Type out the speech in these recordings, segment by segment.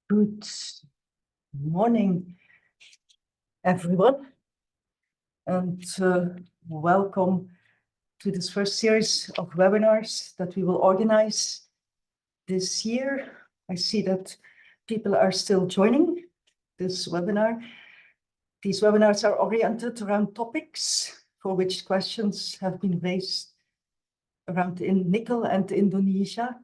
Good morning, everyone, and welcome to this first series of webinars that we will organize this year. I see that people are still joining this webinar. These webinars are oriented around topics for which questions have been raised around in nickel and Indonesia.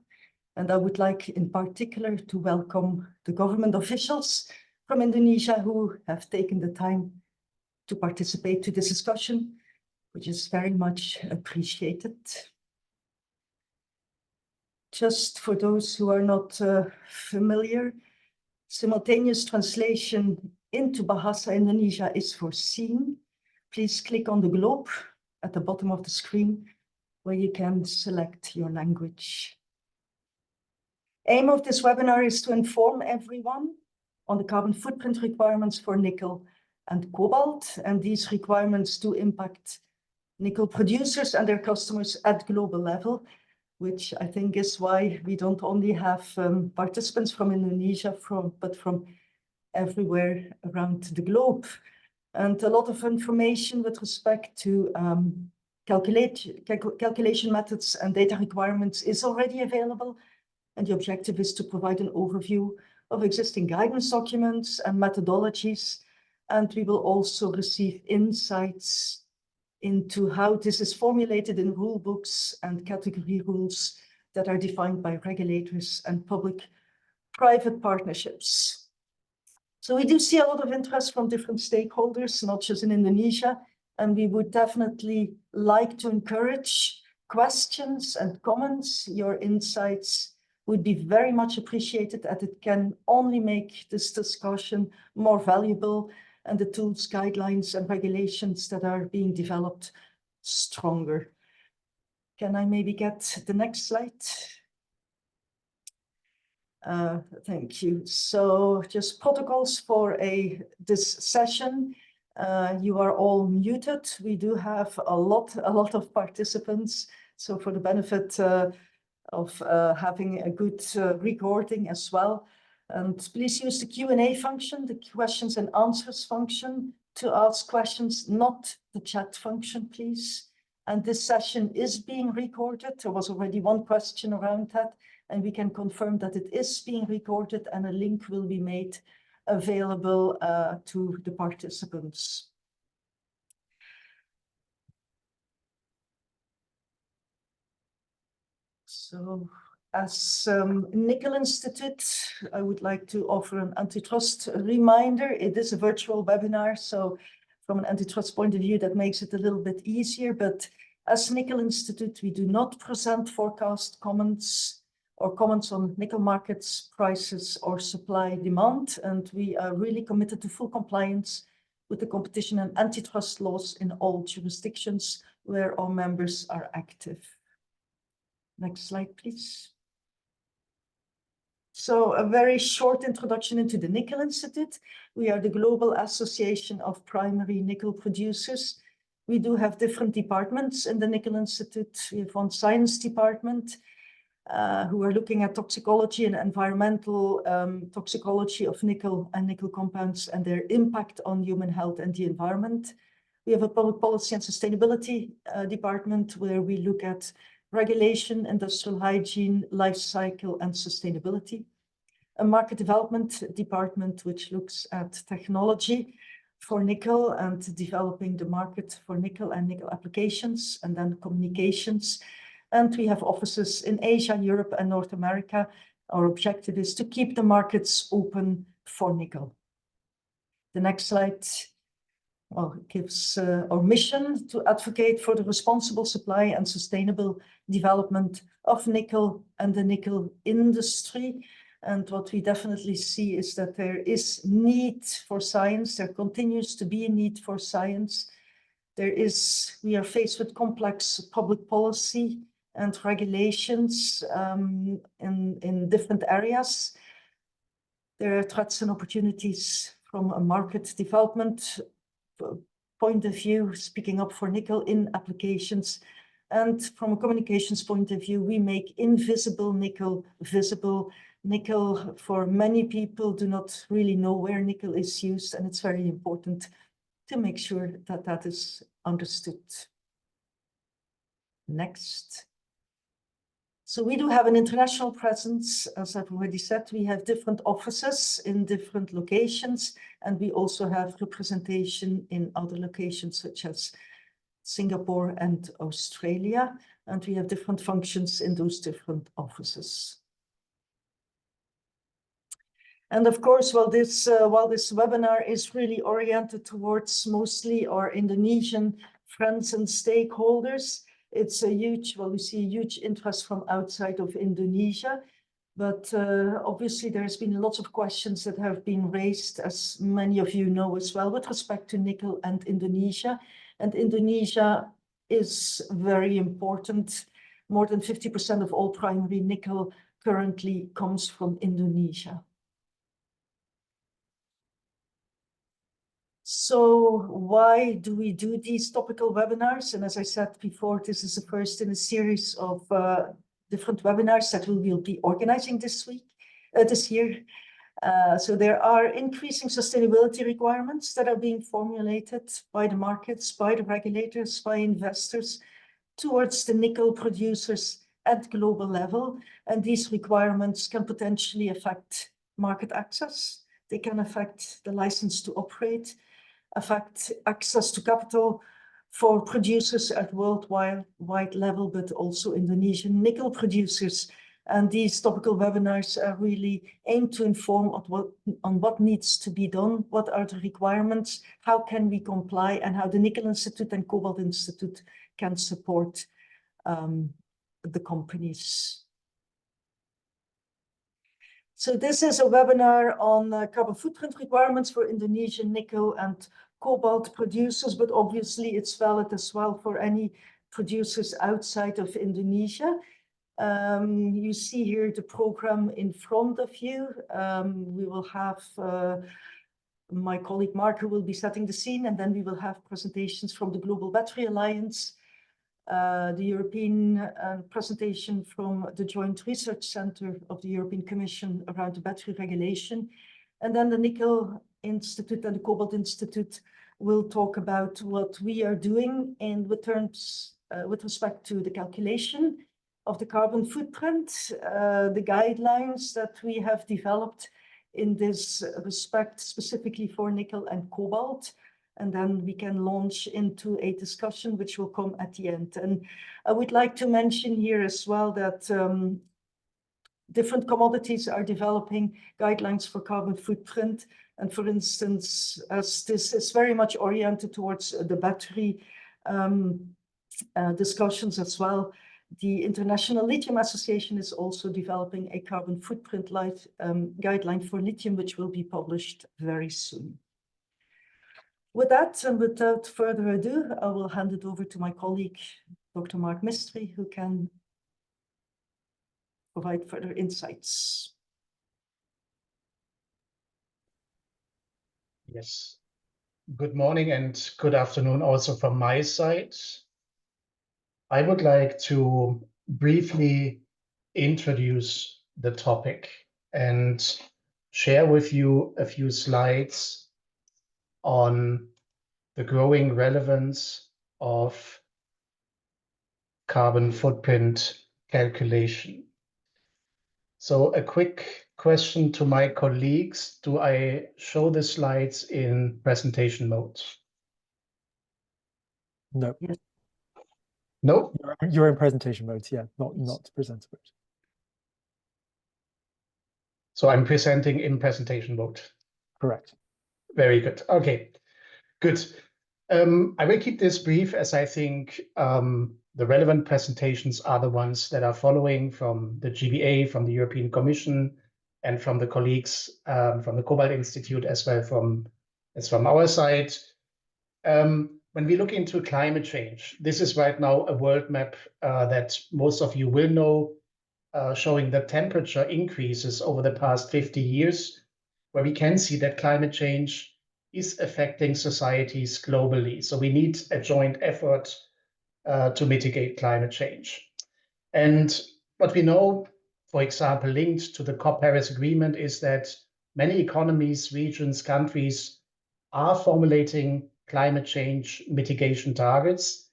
And I would like in particular to welcome the government officials from Indonesia who have taken the time to participate to this discussion, which is very much appreciated. Just for those who are not familiar, simultaneous translation into Bahasa Indonesia is foreseen. Please click on the globe at the bottom of the screen where you can select your language. Aim of this webinar is to inform everyone on the carbon footprint requirements for nickel and cobalt, and these requirements do impact nickel producers and their customers at global level, which I think is why we don't only have participants from Indonesia, but from everywhere around the globe. And a lot of information with respect to calculation methods and data requirements is already available. And the objective is to provide an overview of existing guidance documents and methodologies. And we will also receive insights into how this is formulated in rulebooks and category rules that are defined by regulators and public-private partnerships. So we do see a lot of interest from different stakeholders, not just in Indonesia, and we would definitely like to encourage questions and comments. Your insights would be very much appreciated, as it can only make this discussion more valuable and the tools, guidelines, and regulations that are being developed stronger. Can I maybe get the next slide? Thank you. So just protocols for this session. You are all muted. We do have a lot of participants. So for the benefit of having a good recording as well. And please use the Q&A function, the questions and answers function, to ask questions, not the chat function, please. And this session is being recorded. There was already one question around that, and we can confirm that it is being recorded, and a link will be made available to the participants. So, as Nickel Institute, I would like to offer an antitrust reminder. It is a virtual webinar, so from an antitrust point of view, that makes it a little bit easier. But as Nickel Institute, we do not present forecast comments or comments on nickel markets, prices, or supply demand. And we are really committed to full compliance with the competition and antitrust laws in all jurisdictions where our members are active. Next slide, please. So a very short introduction into the Nickel Institute. We are the Global Association of Primary Nickel Producers. We do have different departments in the Nickel Institute. We have one science department who are looking at toxicology and environmental toxicology of nickel and nickel compounds and their impact on human health and the environment. We have a public policy and sustainability department where we look at regulation, industrial hygiene, life cycle, and sustainability. A market development department which looks at technology for nickel and developing the market for nickel and nickel applications, and then communications. And we have offices in Asia, Europe, and North America. Our objective is to keep the markets open for nickel. The next slide gives our mission to advocate for the responsible supply and sustainable development of nickel and the nickel industry. And what we definitely see is that there is need for science. There continues to be a need for science. We are faced with complex public policy and regulations in different areas. There are threats and opportunities from a market development point of view, speaking up for nickel in applications. And from a communications point of view, we make invisible nickel visible Nickel, for many people, do not really know where nickel is used, and it's very important to make sure that that is understood. Next. So we do have an international presence. As I've already said, we have different offices in different locations, and we also have representation in other locations such as Singapore and Australia, and we have different functions in those different offices. And of course, while this webinar is really oriented towards mostly our Indonesian friends and stakeholders, it's a huge, well, we see a huge interest from outside of Indonesia. But obviously, there's been lots of questions that have been raised, as many of you know as well, with respect to nickel and Indonesia. And Indonesia is very important. More than 50% of all primary nickel currently comes from Indonesia. So why do we do these topical webinars? And as I said before, this is the first in a series of different webinars that we will be organizing this year. So there are increasing sustainability requirements that are being formulated by the markets, by the regulators, by investors towards the nickel producers at global level. And these requirements can potentially affect market access. They can affect the license to operate, affect access to capital for producers at worldwide level, but also Indonesian nickel producers. And these topical webinars are really aimed to inform on what needs to be done, what are the requirements, how can we comply, and how the Nickel Institute and Cobalt Institute can support the companies. So this is a webinar on carbon footprint requirements for Indonesian nickel and cobalt producers, but obviously it's valid as well for any producers outside of Indonesia. You see here the program in front of you. We will have my colleague Mark, who will be setting the scene, and then we will have presentations from the Global Battery Alliance, the European presentation from the Joint Research Center of the European Commission around the battery regulation. And then the Nickel Institute and the Cobalt Institute will talk about what we are doing in with respect to the calculation of the carbon footprint, the guidelines that we have developed in this respect, specifically for nickel and cobalt. And then we can launch into a discussion which will come at the end. And I would like to mention here as well that different commodities are developing guidelines for carbon footprint. And for instance, as this is very much oriented towards the battery discussions as well, the International Lithium Association is also developing a carbon footprint guideline for lithium, which will be published very soon. With that, and without further ado, I will hand it over to my colleague, Dr. Mark Mistry, who can provide further insights. Yes. Good morning and good afternoon also from my side. I would like to briefly introduce the topic and share with you a few slides on the growing relevance of carbon footprint calculation. So a quick question to my colleagues. Do I show the slides in presentation mode? No. Yes. No? You're in presentation mode, yeah, not presenter mode. So I'm presenting in presentation mode. Correct. Very good. Okay, good. I will keep this brief, as I think the relevant presentations are the ones that are following from the GBA, from the European Commission, and from the colleagues from the Cobalt Institute, as well as from our side. When we look into climate change, this is right now a world map that most of you will know, showing the temperature increases over the past 50 years, where we can see that climate change is affecting societies globally. So we need a joint effort to mitigate climate change. And what we know for example, linked to the Paris Agreement is that many economies, regions, countries are formulating climate change mitigation targets,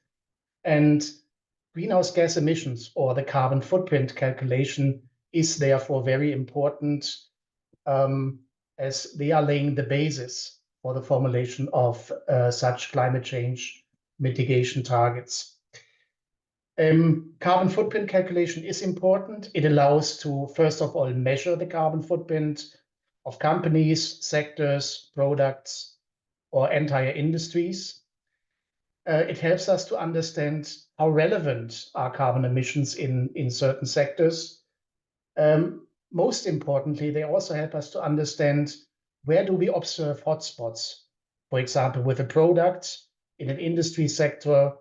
and greenhouse gas emissions or the carbon footprint calculation is therefore very important, as they are laying the basis for the formulation of such climate change mitigation targets. Carbon footprint calculation is important. It allows to, first of all, measure the carbon footprint of companies, sectors, products, or entire industries. It helps us to understand how relevant are carbon emissions in certain sectors. Most importantly, they also help us to understand where do we observe hotspots, for example, with a product in an industry sector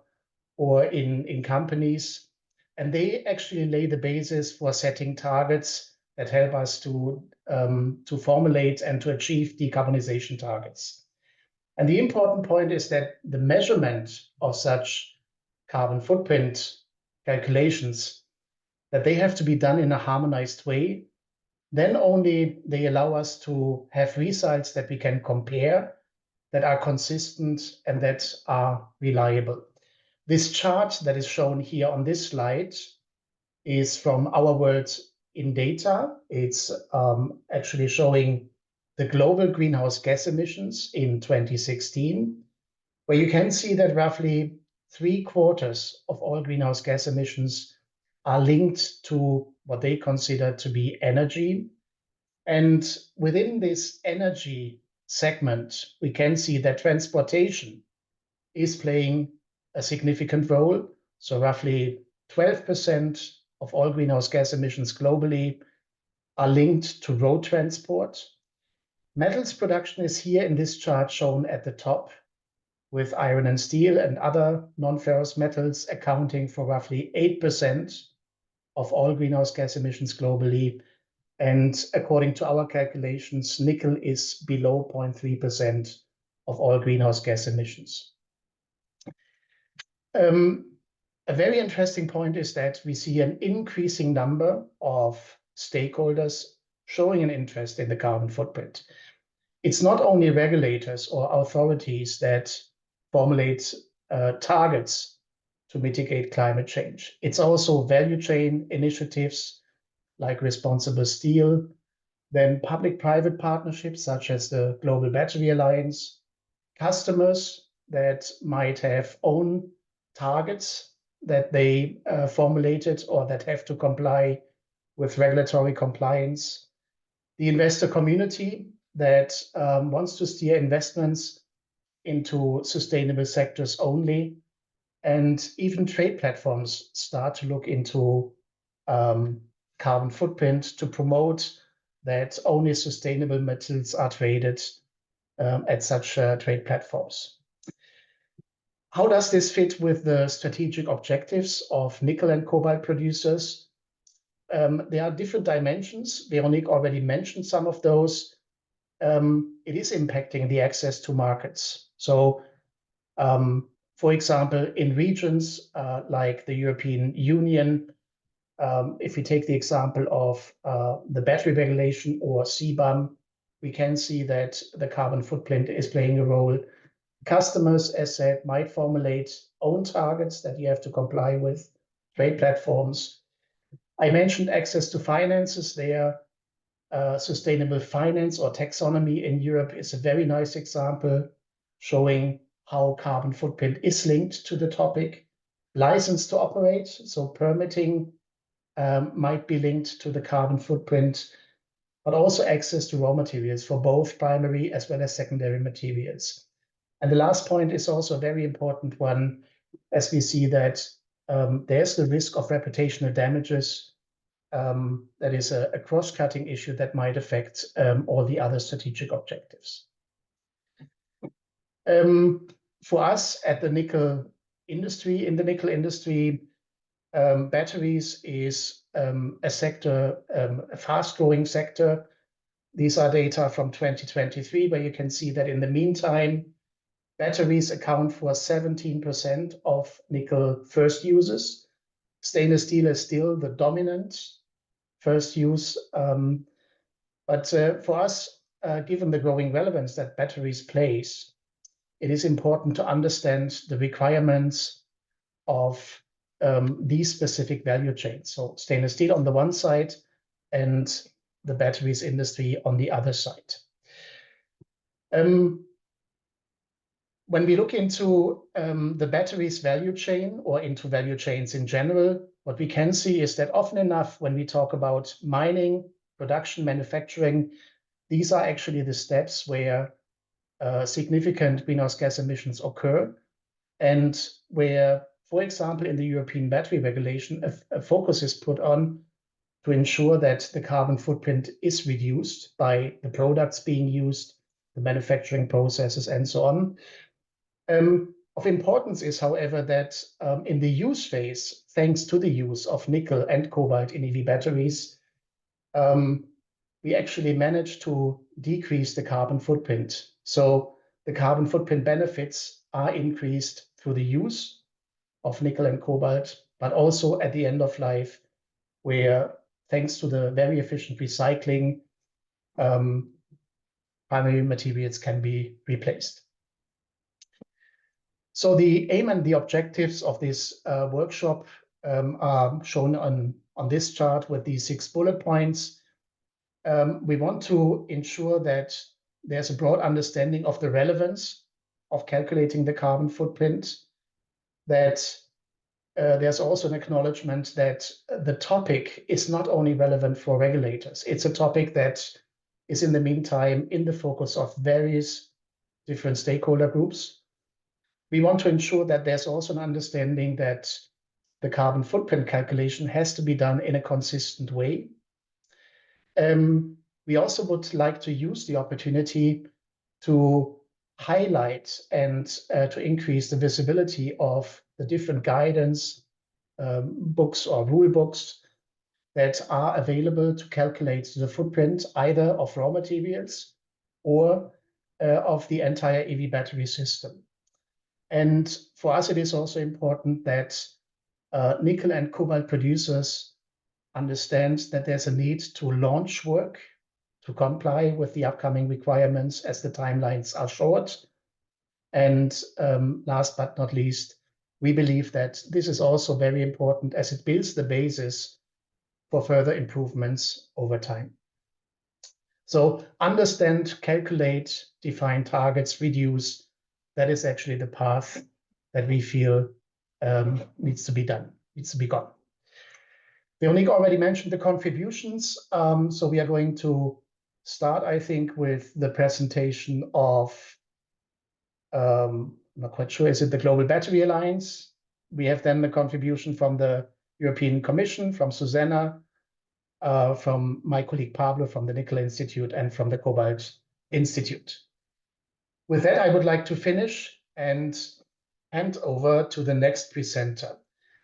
or in companies. And they actually lay the basis for setting targets that help us to formulate and to achieve decarbonization targets. And the important point is that the measurement of such carbon footprint calculations, that they have to be done in a harmonized way. Then only they allow us to have results that we can compare, that are consistent and that are reliable. This chart that is shown here on this slide is from our world in data. It's actually showing the global greenhouse gas emissions in 2016, where you can see that roughly 3/4 of all greenhouse gas emissions are linked to what they consider to be energy. And within this energy segment, we can see that transportation is playing a significant role. So roughly 12% of all greenhouse gas emissions globally are linked to road transport. Metals production is here in this chart shown at the top, with iron and steel and other non-ferrous metals accounting for roughly 8% of all greenhouse gas emissions globally. And according to our calculations, nickel is below 0.3% of all greenhouse gas emissions. A very interesting point is that we see an increasing number of stakeholders showing an interest in the carbon footprint. It's not only regulators or authorities that formulate targets to mitigate climate change. It's also value chain initiatives like Responsible Steel, then public-private partnerships such as the Global Battery Alliance, customers that might have own targets that they formulated or that have to comply with regulatory compliance, the investor community that wants to steer investments into sustainable sectors only, and even trade platforms start to look into carbon footprint to promote that only sustainable metals are traded at such trade platforms. How does this fit with the strategic objectives of nickel and cobalt producers? There are different dimensions. Veronique already mentioned some of those. It is impacting the access to markets. So, for example, in regions like the European Union, if we take the example of the battery regulation or CBAM, we can see that the carbon footprint is playing a role. Customers, as said, might formulate own targets that you have to comply with, trade platforms. I mentioned access to finances there. Sustainable finance or taxonomy in Europe is a very nice example showing how carbon footprint is linked to the topic. License to operate, so permitting might be linked to the carbon footprint, but also access to raw materials for both primary as well as secondary materials. And the last point is also a very important one, as we see that there's the risk of reputational damages. That is a cross-cutting issue that might affect all the other strategic objectives. For us at the nickel industry, batteries is a sector, a fast-growing sector. These are data from 2023, where you can see that in the meantime, batteries account for 17% of nickel first uses. Stainless steel is still the dominant first use. But for us, given the growing relevance that batteries plays, it is important to understand the requirements of these specific value chains. So stainless steel on the one side and the batteries industry on the other side. When we look into the batteries value chain or into value chains in general, what we can see is that often enough, when we talk about mining, production, manufacturing, these are actually the steps where significant greenhouse gas emissions occur, and where, for example, in the European battery regulation, a focus is put on to ensure that the carbon footprint is reduced by the products being used, the manufacturing processes, and so on. Of importance is, however, that in the use phase, thanks to the use of nickel and cobalt in EV batteries, we actually managed to decrease the carbon footprint. So the carbon footprint benefits are increased through the use of nickel and cobalt, but also at the end of life, where thanks to the very efficient recycling, primary materials can be replaced. So the aim and the objectives of this workshop are shown on this chart with these 6 bullet points. We want to ensure that there's a broad understanding of the relevance of calculating the carbon footprint, that there's also an acknowledgement that the topic is not only relevant for regulators, it's a topic that is in the meantime in the focus of various different stakeholder groups. We want to ensure that there's also an understanding that the carbon footprint calculation has to be done in a consistent way. We also would like to use the opportunity to highlight and to increase the visibility of the different guidance books or rule books that are available to calculate the footprint either of raw materials or of the entire EV battery system. And for us, it is also important that nickel and cobalt producers understand that there's a need to launch work to comply with the upcoming requirements as the timelines are short. And last but not least, we believe that this is also very important as it builds the basis for further improvements over time. So understand, calculate, define targets, reduce. That is actually the path that we feel needs to be done, needs to be gone. Veronique already mentioned the contributions. So we are going to start, I think, with the presentation of, I'm not quite sure, is it the Global Battery Alliance? We have then the contribution from the European Commission, from Susanna, from my colleague Pablo from the Nickel Institute, and from the Cobalt Institute. With that, I would like to finish and hand over to the next presenter.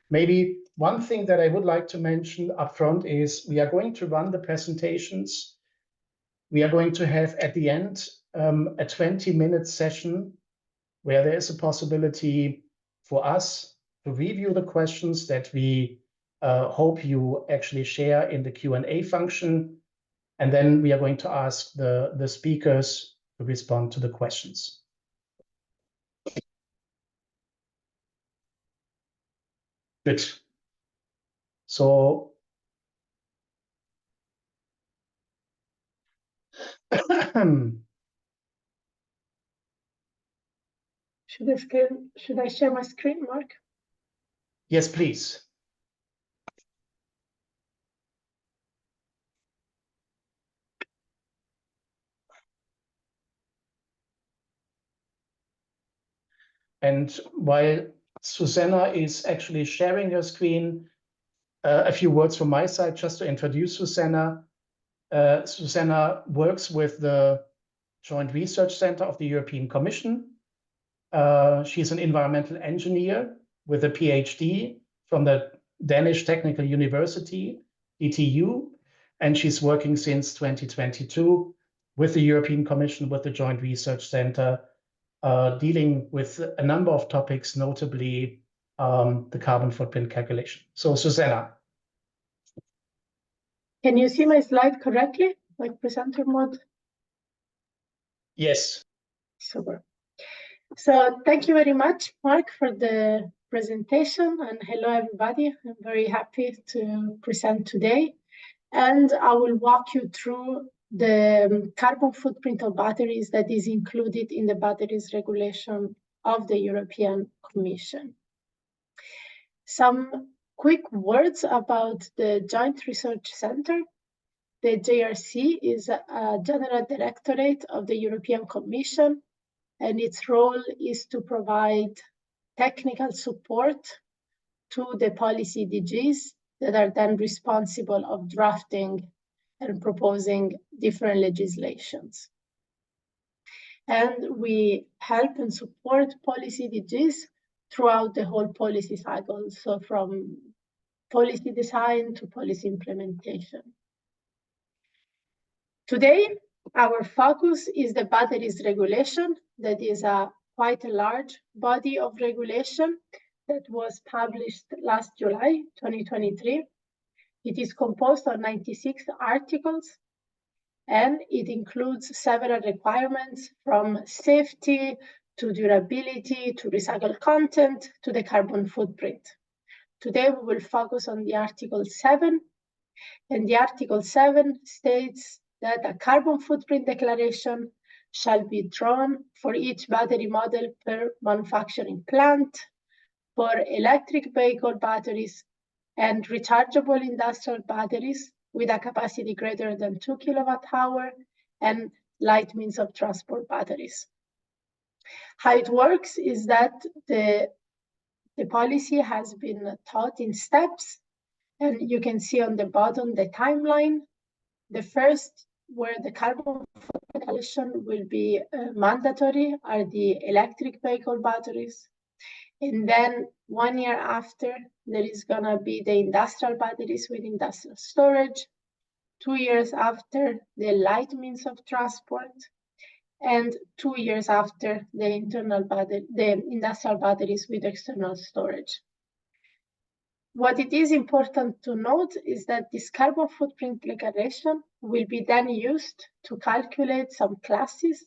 Maybe one thing that I would like to mention up front is we are going to run the presentations. We are going to have at the end a 20-minute session where there is a possibility for us to review the questions that we hope you actually share in the Q&A function. And then we are going to ask the speakers to respond to the questions. Good. So Should I share my screen, Mark? yes, please. And while Susanna is actually sharing her screen, a few words from my side just to introduce Susanna. Susanna works with the Joint Research Center of the European Commission. She's an environmental engineer with a PhD from the Danish Technical University, DTU, and she's working since 2022 with the European Commission, with the Joint Research Center, dealing with a number of topics, notably the carbon footprint calculation. So, Susanna. Can you see my slide correctly, like presenter mode? Yes. Super. So thank you very much, Mark, for the presentation, and hello, everybody. I'm very happy to present today, and I will walk you through the carbon footprint of batteries that is included in the batteries regulation of the European Commission. Some quick words about the Joint Research Center. The JRC is a general directorate of the European Commission, and its role is to provide technical support to the policy DGs that are then responsible of drafting and proposing different legislations. And we help and support policy DGs throughout the whole policy cycle, so from policy design to policy implementation. Today, our focus is the batteries regulation. That is quite a large body of regulation that was published last July 2023. It is composed of 96 articles, and it includes several requirements from safety to durability to recycled content to the carbon footprint. Today, we will focus on the Article 7, and the Article 7 states that a carbon footprint declaration shall be drawn for each battery model per manufacturing plant, for electric vehicle batteries and rechargeable industrial batteries with a capacity greater than 2 kWh, and light means of transport batteries. How it works is that the policy has been taught in steps, and you can see on the bottom the timeline. The first, where the carbon footprint declaration will be mandatory, are the electric vehicle batteries. And then 1 year after, there is gonna be the industrial batteries with industrial storage. 2 years after, the light means of transport. And 2 years after, the industrial batteries with external storage. What it is important to note is that this carbon footprint declaration will be then used to calculate some classes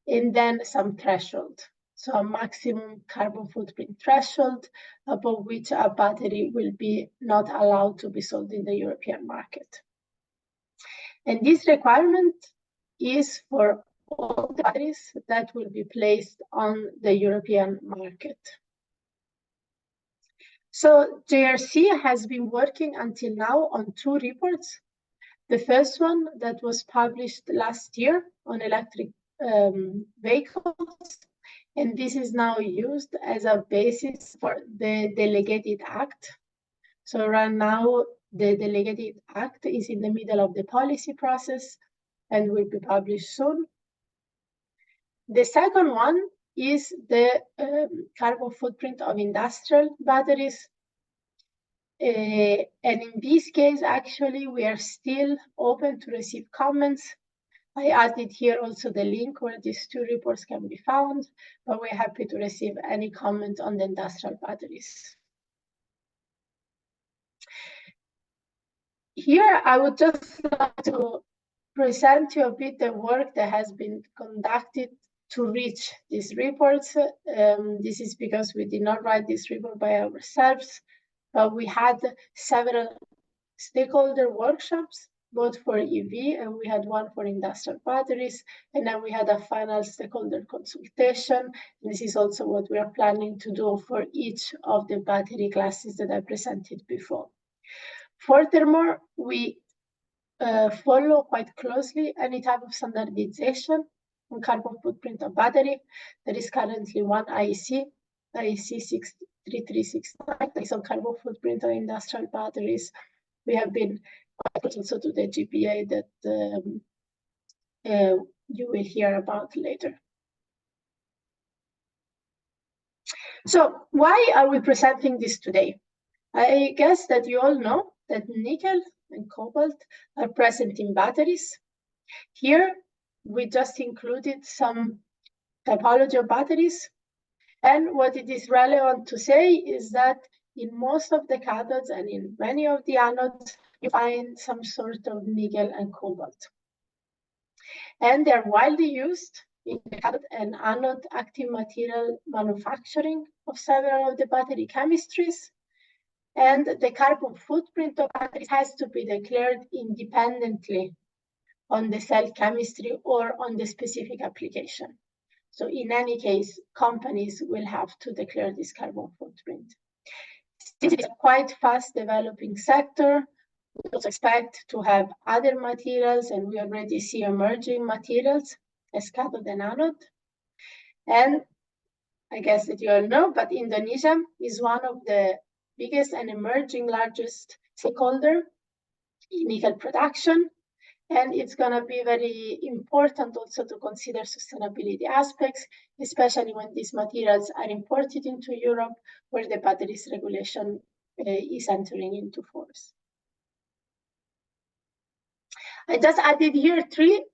and then some threshold. So a maximum carbon footprint threshold above which a battery will be not allowed to be sold in the European market. And this requirement is for all the batteries that will be placed on the European market. So JRC has been working until now on 2 reports. The first one that was published last year on electric vehicles, and this is now used as a basis for the delegated act. So right now, the delegated act is in the middle of the policy process and will be published soon. The second one is the carbon footprint of industrial batteries. And in this case, actually, we are still open to receive comments. I added here also the link where these 2 reports can be found, but we're happy to receive any comment on the industrial batteries. Here, I would just like to present you a bit the work that has been conducted to reach these reports. This is because we did not write this report by ourselves, but we had several stakeholder workshops, both for EV, and we had one for industrial batteries, and then we had a final stakeholder consultation. And this is also what we are planning to do for each of the battery classes that I presented before. Furthermore, we follow quite closely any type of standardization on carbon footprint of battery. There is currently one IEC 63369, that is on carbon footprint of industrial batteries. We have been quite close also to the GPA that you will hear about later. So why are we presenting this today? I guess that you all know that nickel and cobalt are present in batteries. Here, we just included some typology of batteries. And what it is relevant to say is that in most of the cathodes and in many of the anodes, you find some sort of nickel and cobalt. And they're widely used in the cathode and anode active material manufacturing of several of the battery chemistries. And the carbon footprint of batteries has to be declared independently on the cell chemistry or on the specific application. So in any case, companies will have to declare this carbon footprint. This is a quite fast developing sector. We also expect to have other materials, and we already see emerging materials as cathode and anode. And I guess that you all know, but Indonesia is one of the biggest and emerging largest stakeholder in nickel production. And it's going to be very important also to consider sustainability aspects, especially when these materials are imported into Europe, where the batteries regulation is entering into force. I just added here 3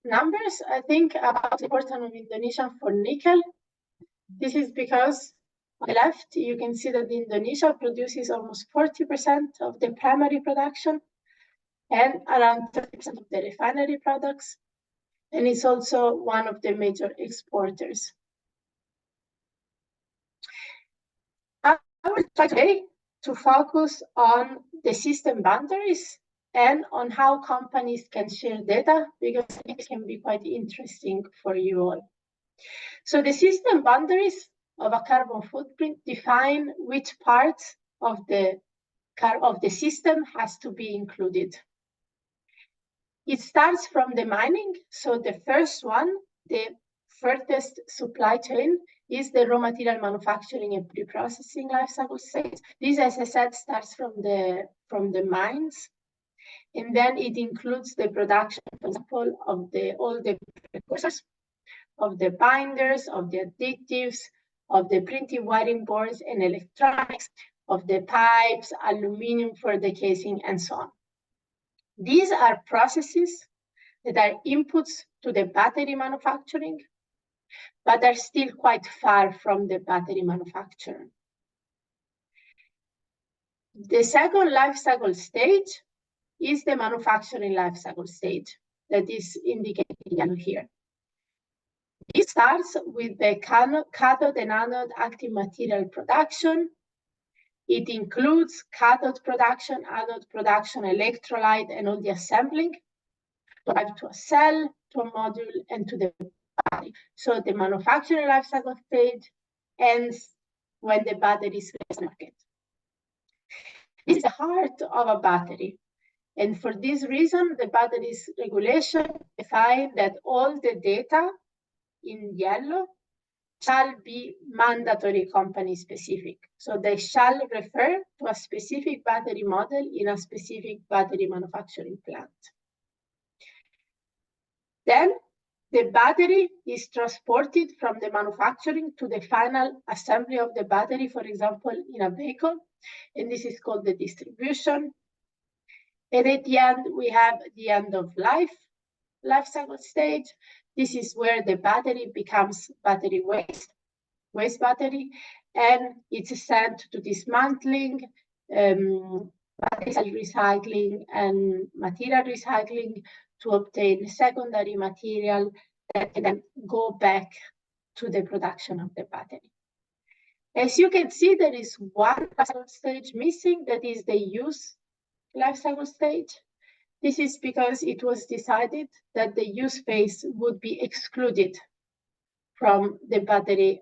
numbers, I think, about the importance of Indonesia for nickel. This is because on the left, you can see that Indonesia produces almost 40% of the primary production and around 30% of the refinery products. And it's also one of the major exporters. I will try today to focus on the system boundaries and on how companies can share data, because it can be quite interesting for you all. So the system boundaries of a carbon footprint define which parts of the system has to be included. It starts from the mining. So the first one, the furthest supply chain, is the raw material manufacturing and pre-processing life cycle stage. This, as I said, starts from the mines. And then it includes the production, for example, of all the precursors, of the binders, of the additives, of the printed wiring boards and electronics, of the pipes, aluminum for the casing, and so on. These are processes that are inputs to the battery manufacturing, but are still quite far from the battery manufacturer. The second life cycle stage is the manufacturing life cycle stage that is indicated yellow here. It starts with the cathode and anode active material production. It includes cathode production, anode production, electrolyte, and all the assembling, to a cell, to a module, and to the battery. So the manufacturing life cycle stage ends when the battery is placed in the market. This is the heart of a battery. And for this reason, the batteries regulation defines that all the data in yellow shall be mandatory company specific. So they shall refer to a specific battery model in a specific battery manufacturing plant. Then the battery is transported from the manufacturing to the final assembly of the battery, for example, in a vehicle. And this is called the distribution. And at the end, we have the end of life cycle stage. This is where the battery becomes battery waste battery, and it's sent to dismantling, battery cell recycling, and material recycling to obtain secondary material that can then go back to the production of the battery. As you can see, there is one life cycle stage missing, that is the use life cycle stage. This is because it was decided that the use phase would be excluded from the battery,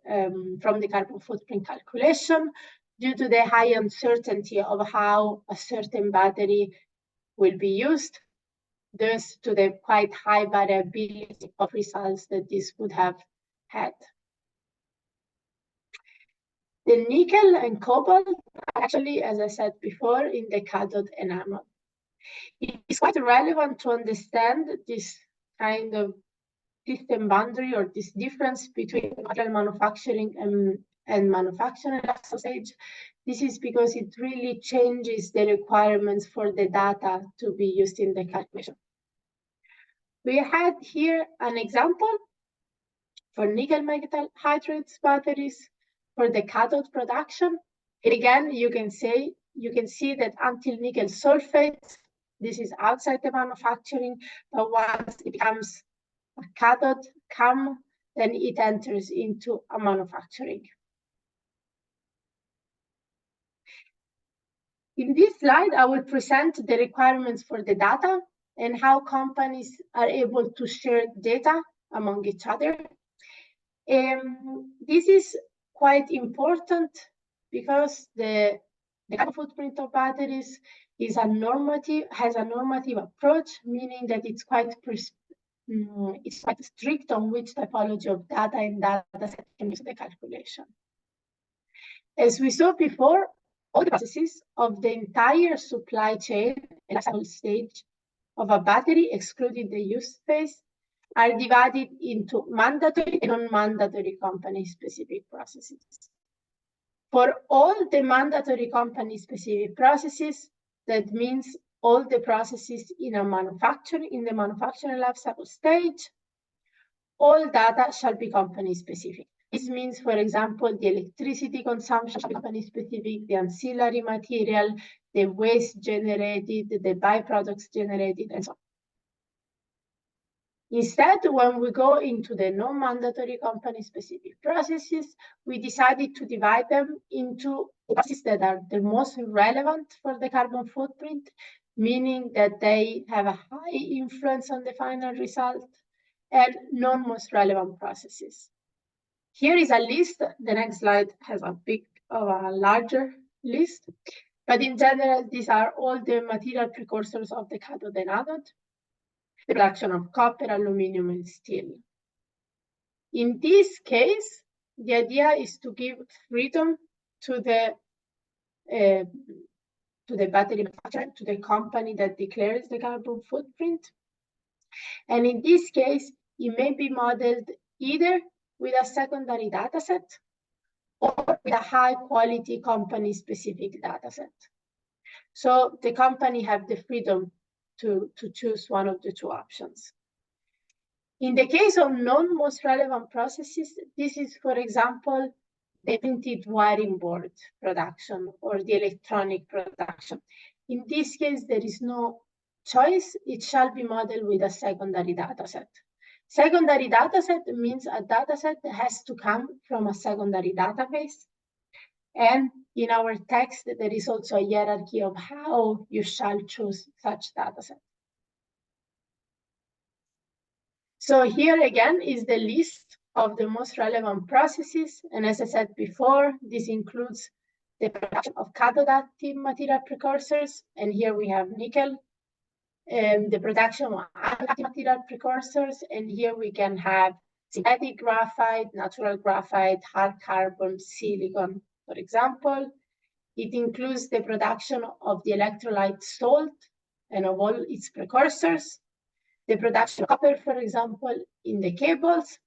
from the carbon footprint calculation, due to the high uncertainty of how a certain battery will be used, thus to the quite high variability of results that this would have had. The nickel and cobalt are actually, as I said before, in the cathode and anode. It is quite relevant to understand this kind of system boundary, or this difference between material manufacturing and manufacturing life stage. This is because it really changes the requirements for the data to be used in the calculation. We had here an example for nickel metal hydride batteries for the cathode production. And again, you can see that until nickel sulfate This is outside the manufacturing, but once it becomes a cathode CAM, then it enters into a manufacturing. In this slide, I will present the requirements for the data and how companies are able to share data among each other. This is quite important because the carbon footprint of batteries has a normative approach, meaning that it's quite strict on which typology of data and data set can use the calculation. As we saw before, all the processes of the entire supply chain and life stage of a battery, excluding the use phase, are divided into mandatory and non-mandatory company-specific processes. For all the mandatory company-specific processes, that means all the processes in the manufacturing life cycle stage, all data shall be company-specific. This means, for example, the electricity consumption shall be company-specific, the ancillary material, the waste generated, the byproducts generated, and so on. Instead, when we go into the non-mandatory company-specific processes, we decided to divide them into processes that are the most relevant for the carbon footprint, meaning that they have a high influence on the final result, and non-most relevant processes. Here is a list. The next slide has a larger list, but in general, these are all the material precursors of the cathode and anode. The production of copper, aluminum, and steel. In this case, the idea is to give freedom to the battery manufacturer, to the company that declares the carbon footprint. And in this case, it may be modeled either with a secondary data set or with a high-quality company-specific data set. So the company have the freedom to choose one of the two options. In the case of non-most relevant processes, this is, for example, the printed wiring board production or the electronic production. In this case, there is no choice. It shall be modeled with a secondary data set. Secondary data set means a data set that has to come from a secondary database. And in our text, there is also a hierarchy of how you shall choose such data set. So here again is the list of the most relevant processes. And as I said before, this includes the production of cathode active material precursors. And here we have nickel, the production of active material precursors. And here we can have synthetic graphite, natural graphite, hard carbon, silicon, for example. It includes the production of the electrolyte salt and of all its precursors, the production of copper, for example, in the cables,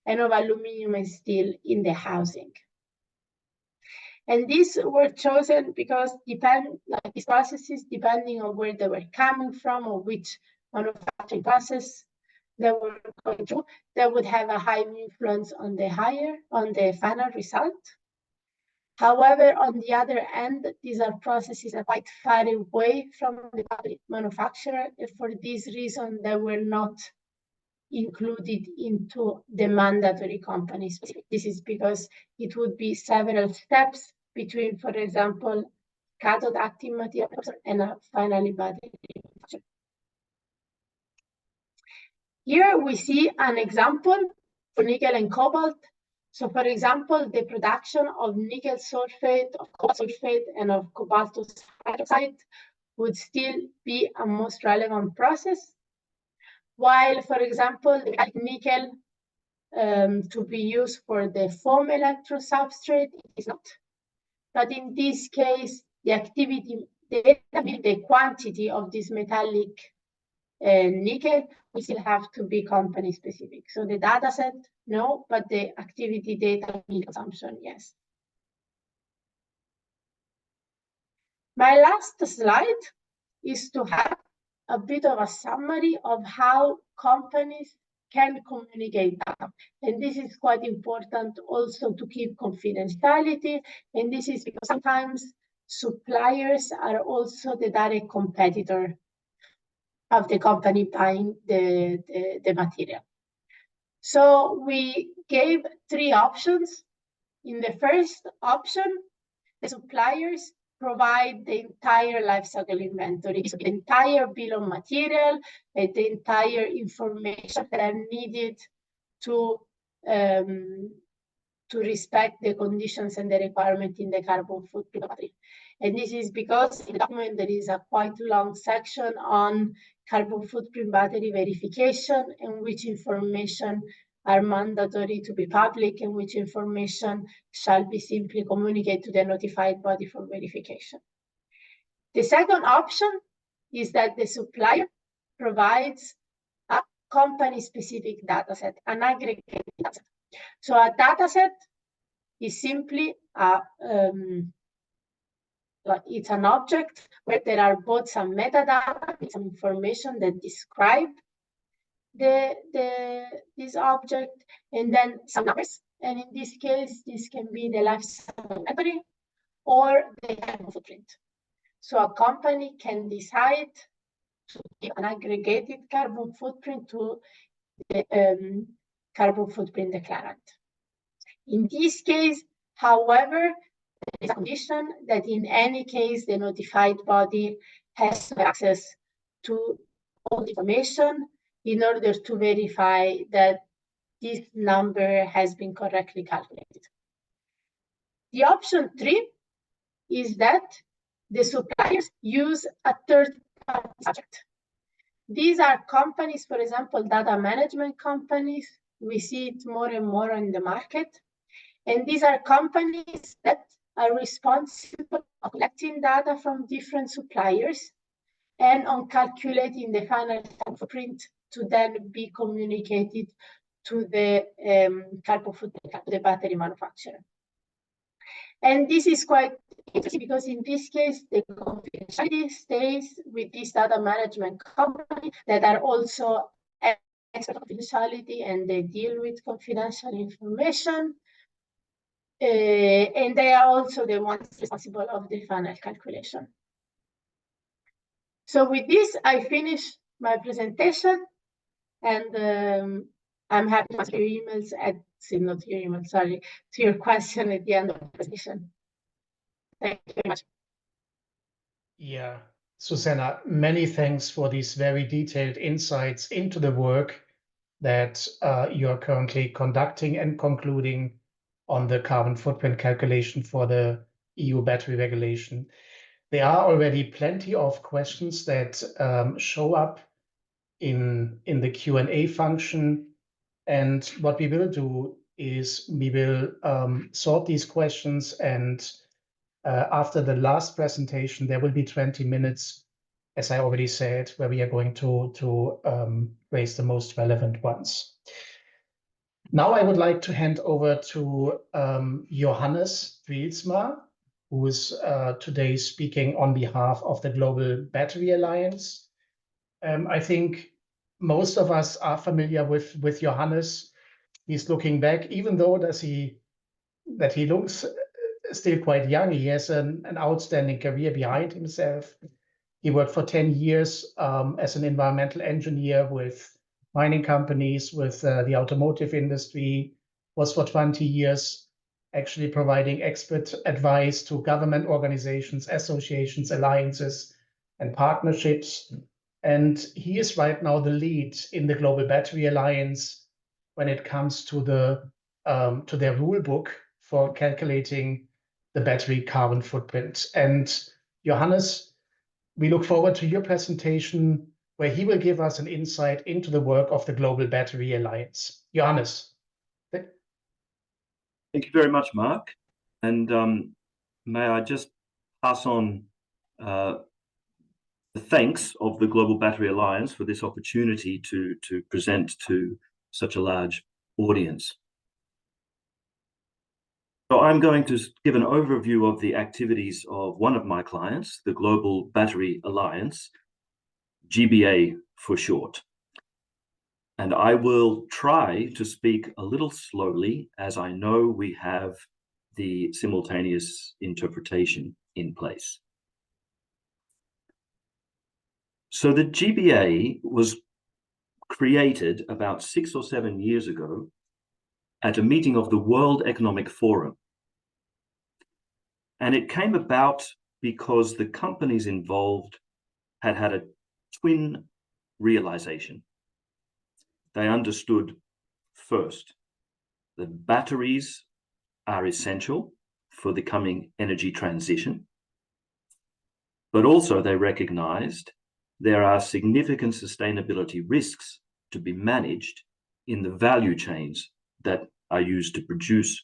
and of aluminum and steel in the housing. And these were chosen because these processes, depending on where they were coming from or which manufacturing process they were going through, they would have a high influence on the final result. However, on the other end, these are processes that are quite far away from the manufacturer. And for this reason, they were not included into the mandatory company specific. This is because it would be several steps between, for example, cathode active material and a finally battery manufacturer. Here we see an example for nickel and cobalt. So, for example, the production of nickel sulfate, of cobalt sulfate, and of cobaltose hydroxide would still be a most relevant process. While, for example, the nickel to be used for the foam electrosubstrate is not. But in this case, the activity, the quantity of this metallic nickel will still have to be company specific. So the data set, no, but the activity data consumption, yes. My last slide is to have a bit of a summary of how companies can communicate data. And this is quite important also to keep confidentiality. And this is because sometimes suppliers are also the direct competitor of the company buying the material. So we gave 3 options. In the first option, the suppliers provide the entire life cycle inventory, so the entire bill of material, and the entire information that are needed to respect the conditions and the requirement in the carbon footprint battery. And this is because in the document there is a quite long section on carbon footprint battery verification and which information are mandatory to be public and which information shall be simply communicated to the notified body for verification. The second option is that the supplier provides a company-specific dataset, an aggregated dataset. So a dataset is simply it's an object where there are both some metadata, some information that describe this object, and then some numbers. And in this case, this can be the life cycle battery or the carbon footprint. So a company can decide to give an aggregated carbon footprint to the carbon footprint declarant. In this case, however, there is a condition that in any case, the notified body has to have access to all the information in order to verify that this number has been correctly calculated. The option 3 is that the suppliers use a third-party subject. These are companies, for example, data management companies. We see it more and more in the market. And these are companies that are responsible for collecting data from different suppliers and on calculating the final footprint to then be communicated to the carbon footprint, to the battery manufacturer. And this is quite interesting because in this case, the confidentiality stays with this data management company that are also expert confidentiality and they deal with confidential information. And they are also the ones responsible of the final calculation. So with this, I finish my presentation, and I'm happy to answer your emails not your email, sorry, to your question at the end of the presentation. Thank you very much. Yeah, Susanna, many thanks for these very detailed insights into the work that you are currently conducting and concluding on the carbon footprint calculation for the EU battery regulation. There are already plenty of questions that show up in the Q&A function. And what we will do is we will sort these questions, and after the last presentation, there will be 20 minutes, as I already said, where we are going to raise the most relevant ones. Now I would like to hand over to Johannes Drielsma, who is today speaking on behalf of the Global Battery Alliance. I think most of us are familiar with Johannes. He's looking back, even though that he looks still quite young. He has an outstanding career behind himself. He worked for 10 years as an environmental engineer with mining companies, with the automotive industry, was for 20 years actually providing expert advice to government organizations, associations, alliances, and partnerships. And he is right now the lead in the Global Battery Alliance when it comes to their rule book for calculating the battery carbon footprint. And Johannes, we look forward to your presentation, where he will give us an insight into the work of the Global Battery Alliance. Johannes. Thank you very much, Mark. And may I just pass on the thanks of the Global Battery Alliance for this opportunity to present to such a large audience. So I'm going to give an overview of the activities of one of my clients, the Global Battery Alliance, GBA for short. And I will try to speak a little slowly, as I know we have the simultaneous interpretation in place. So the GBA was created about 6 or 7 years ago at a meeting of the World Economic Forum. And it came about because the companies involved had had a twin realization. They understood first that batteries are essential for the coming energy transition, but also they recognized there are significant sustainability risks to be managed in the value chains that are used to produce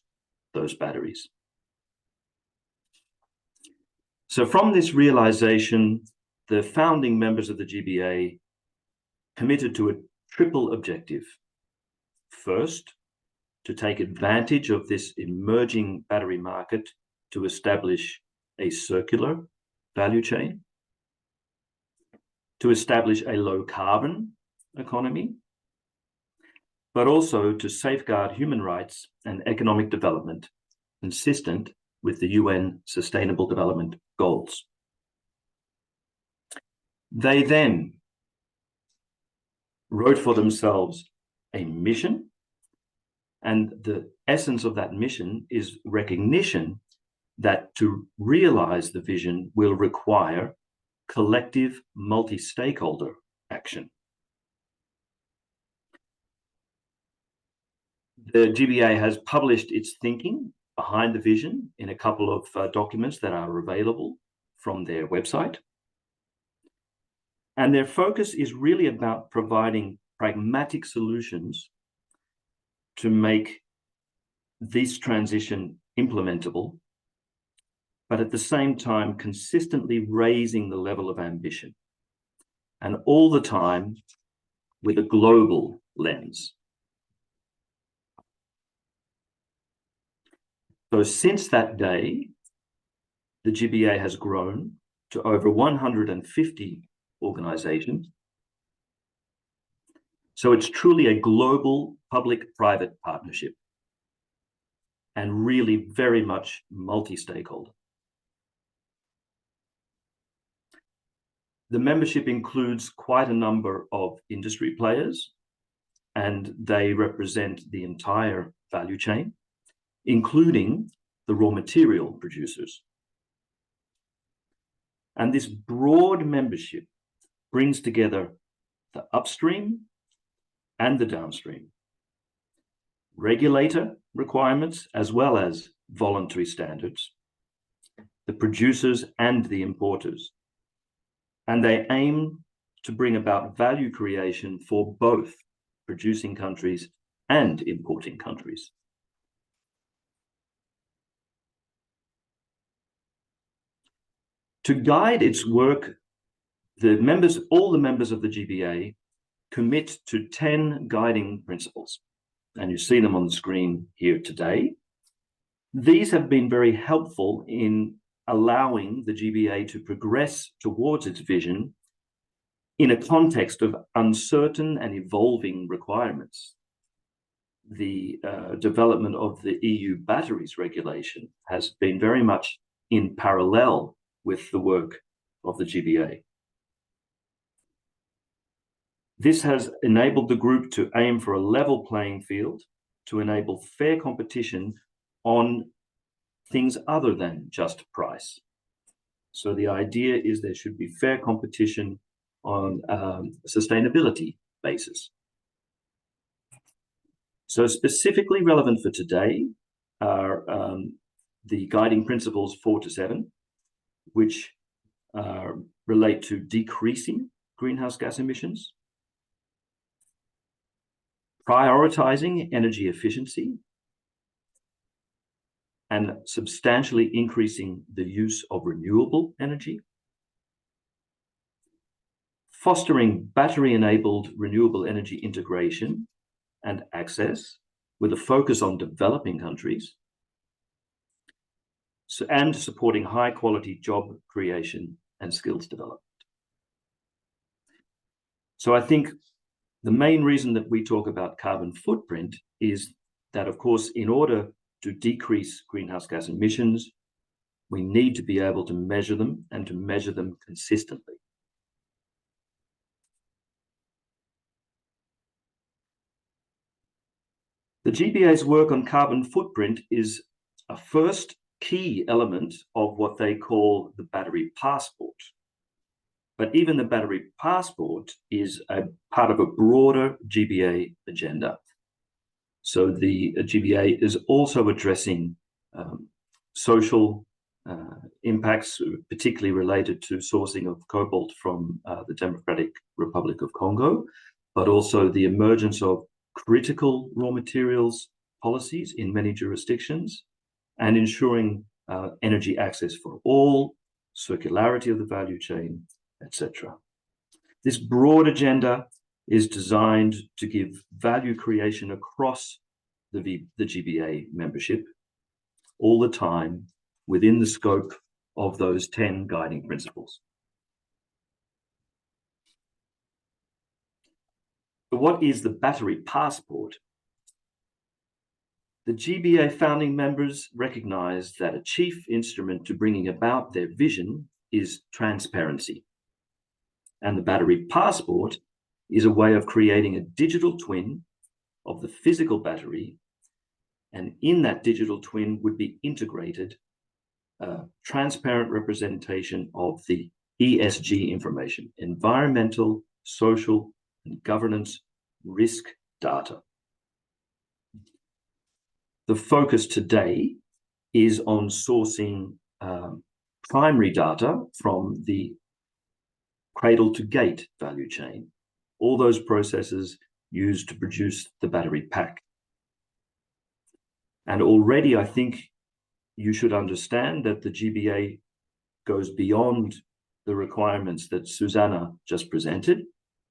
those batteries. So from this realization, the founding members of the GBA committed to a triple objective. First, to take advantage of this emerging battery market to establish a circular value chain, to establish a low carbon economy, but also to safeguard human rights and economic development consistent with the UN Sustainable Development Goals. They then wrote for themselves a mission, and the essence of that mission is recognition that to realize the vision will require collective multi-stakeholder action. The GBA has published its thinking behind the vision in a couple of documents that are available from their website. And their focus is really about providing pragmatic solutions to make this transition implementable, but at the same time consistently raising the level of ambition, and all the time with a global lens. So since that day, the GBA has grown to over 150 organizations. So it's truly a global public-private partnership and really very much multi-stakeholder. The membership includes quite a number of industry players, and they represent the entire value chain, including the raw material producers. And this broad membership brings together the upstream and the downstream, regulator requirements as well as voluntary standards, the producers and the importers. And they aim to bring about value creation for both producing countries and importing countries. To guide its work, all the members of the GBA commit to 10 guiding principles, and you see them on the screen here today. These have been very helpful in allowing the GBA to progress towards its vision in a context of uncertain and evolving requirements. The development of the EU batteries regulation has been very much in parallel with the work of the GBA. This has enabled the group to aim for a level playing field, to enable fair competition on things other than just price. So the idea is there should be fair competition on a sustainability basis. So specifically relevant for today are the guiding principles 4 to 7, which relate to decreasing greenhouse gas emissions, prioritizing energy efficiency, and substantially increasing the use of renewable energy, fostering battery-enabled renewable energy integration and access with a focus on developing countries, and supporting high-quality job creation and skills development. So I think the main reason that we talk about carbon footprint is that, of course, in order to decrease greenhouse gas emissions, we need to be able to measure them and to measure them consistently. The GBA's work on carbon footprint is a first key element of what they call the battery passport. But even the battery passport is a part of a broader GBA agenda. So the GBA is also addressing social impacts, particularly related to sourcing of cobalt from the Democratic Republic of Congo, but also the emergence of critical raw materials policies in many jurisdictions, and ensuring energy access for all, circularity of the value chain, etc. This broad agenda is designed to give value creation across the GBA membership all the time within the scope of those 10 guiding principles. So what is the battery passport? The GBA founding members recognized that a chief instrument to bringing about their vision is transparency. And the battery passport is a way of creating a digital twin of the physical battery, and in that digital twin would be integrated a transparent representation of the ESG information, environmental, social, and governance risk data. The focus today is on sourcing primary data from the cradle to gate value chain, all those processes used to produce the battery pack. And already I think you should understand that the GBA goes beyond the requirements that Susanna just presented,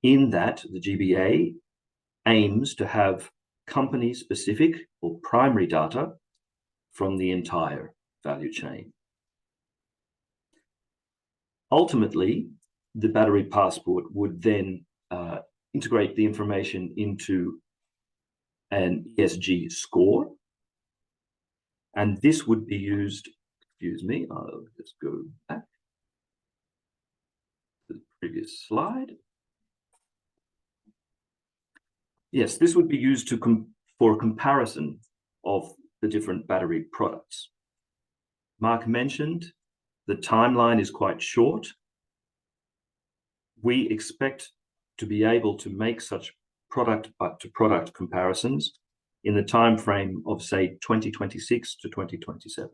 in that the GBA aims to have company-specific or primary data from the entire value chain. Ultimately, the battery passport would then integrate the information into an ESG score, and this would be used, excuse me, let's go back to the previous slide. Yes, this would be used for a comparison of the different battery products. Mark mentioned the timeline is quite short. We expect to be able to make such product-to-product comparisons in the time frame of, say, 2026 to 2027.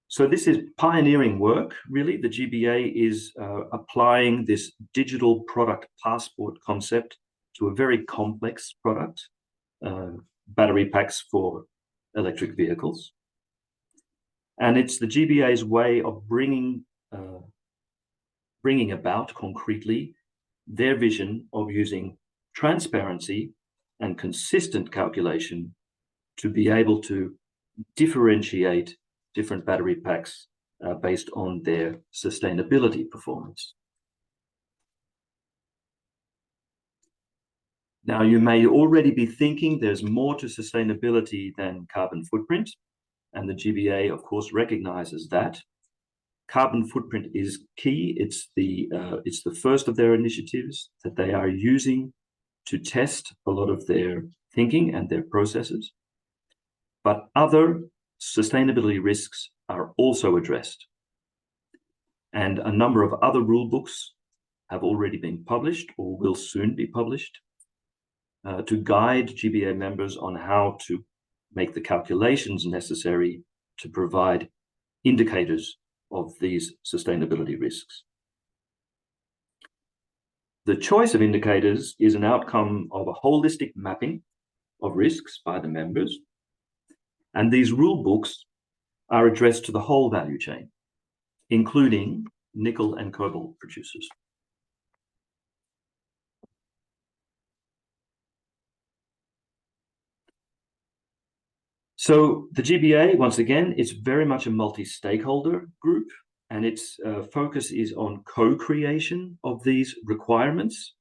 So this is pioneering work, really. The GBA is applying this digital product passport concept to a very complex product, battery packs for electric vehicles. And it's the GBA's way of bringing about concretely their vision of using transparency and consistent calculation to be able to differentiate different battery packs based on their sustainability performance. Now, you may already be thinking there's more to sustainability than carbon footprint, and the GBA, of course, recognizes that. Carbon footprint is key. It's the first of their initiatives that they are using to test a lot of their thinking and their processes. But other sustainability risks are also addressed. And a number of other rule books have already been published or will soon be published to guide GBA members on how to make the calculations necessary to provide indicators of these sustainability risks. The choice of indicators is an outcome of a holistic mapping of risks by the members, and these rule books are addressed to the whole value chain, including nickel and cobalt producers. So the GBA, once again, is very much a multi-stakeholder group, and its focus is on co-creation of these requirements.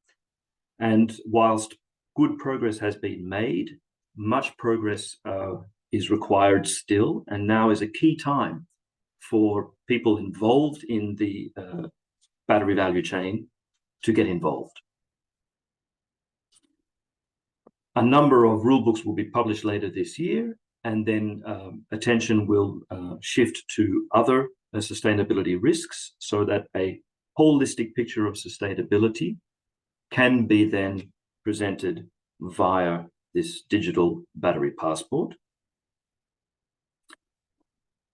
And whilst good progress has been made, much progress is required still, and now is a key time for people involved in the battery value chain to get involved. A number of rulebooks will be published later this year, and then attention will shift to other sustainability risks so that a holistic picture of sustainability can be then presented via this digital battery passport.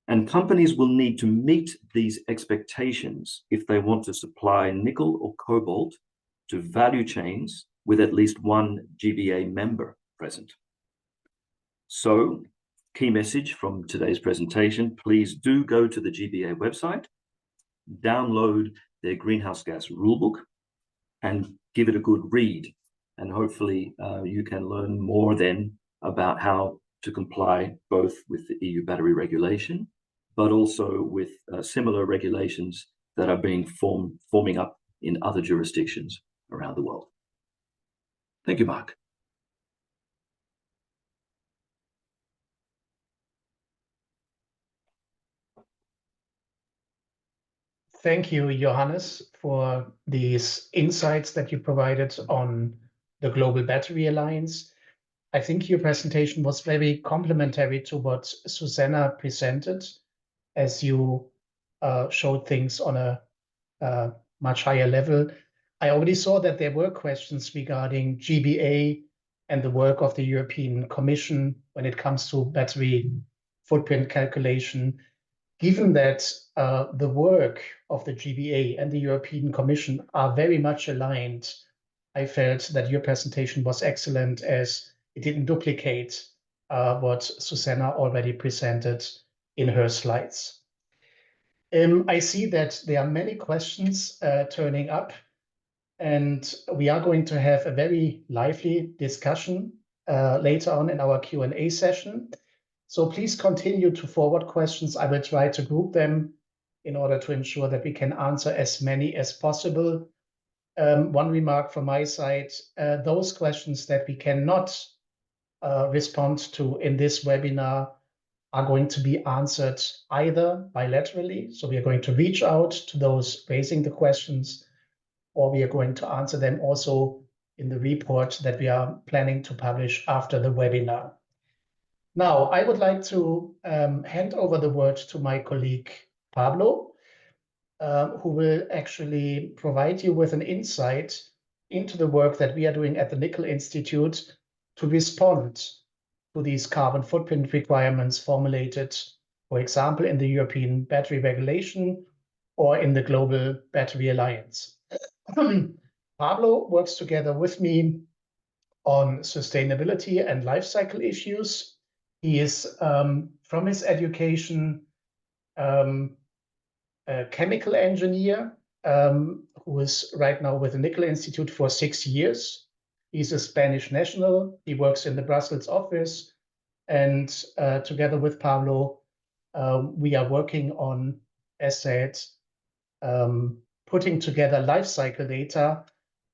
And companies will need to meet these expectations if they want to supply nickel or cobalt to value chains with at least one GBA member present. So, key message from today's presentation, please do go to the GBA website, download their greenhouse gas rulebook, and give it a good read. And hopefully you can learn more then about how to comply both with the EU battery regulation, but also with similar regulations that are being forming up in other jurisdictions around the world. Thank you, Mark. Thank you, Johannes, for these insights that you provided on the Global Battery Alliance. I think your presentation was very complementary to what Susanna presented, as you showed things on a much higher level. I already saw that there were questions regarding GBA and the work of the European Commission when it comes to battery footprint calculation. Given that the work of the GBA and the European Commission are very much aligned, I felt that your presentation was excellent as it didn't duplicate what Susanna already presented in her slides. I see that there are many questions turning up, and we are going to have a very lively discussion later on in our Q&A session. So please continue to forward questions. I will try to group them in order to ensure that we can answer as many as possible. One remark from my side, those questions that we cannot respond to in this webinar are going to be answered either bilaterally, so we are going to reach out to those raising the questions, or we are going to answer them also in the report that we are planning to publish after the webinar. Now, I would like to hand over the word to my colleague, Pablo, who will actually provide you with an insight into the work that we are doing at the Nickel Institute to respond to these carbon footprint requirements formulated, for example, in the European Battery Regulation or in the Global Battery Alliance. Pablo works together with me on sustainability and life cycle issues. He is, from his education, a chemical engineer who is right now with the Nickel Institute for 6 years. He's a Spanish national. He works in the Brussels office. And together with Pablo, we are working on, as said, putting together life cycle data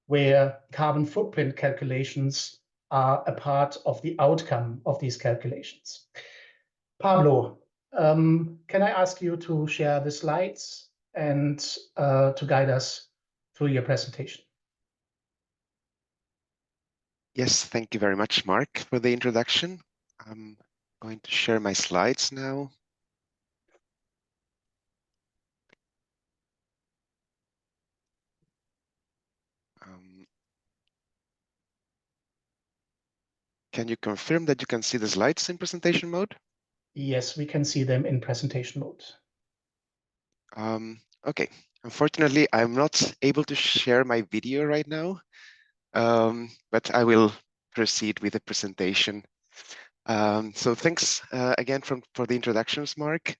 where carbon footprint calculations are a part of the outcome of these calculations. Pablo, can I ask you to share the slides and to guide us through your presentation? Yes, thank you very much, Mark, for the introduction. I'm going to share my slides now. Can you confirm that you can see the slides in presentation mode? Yes, we can see them in presentation mode. Okay, unfortunately, I'm not able to share my video right now, but I will proceed with the presentation. So thanks again for the introductions, Mark.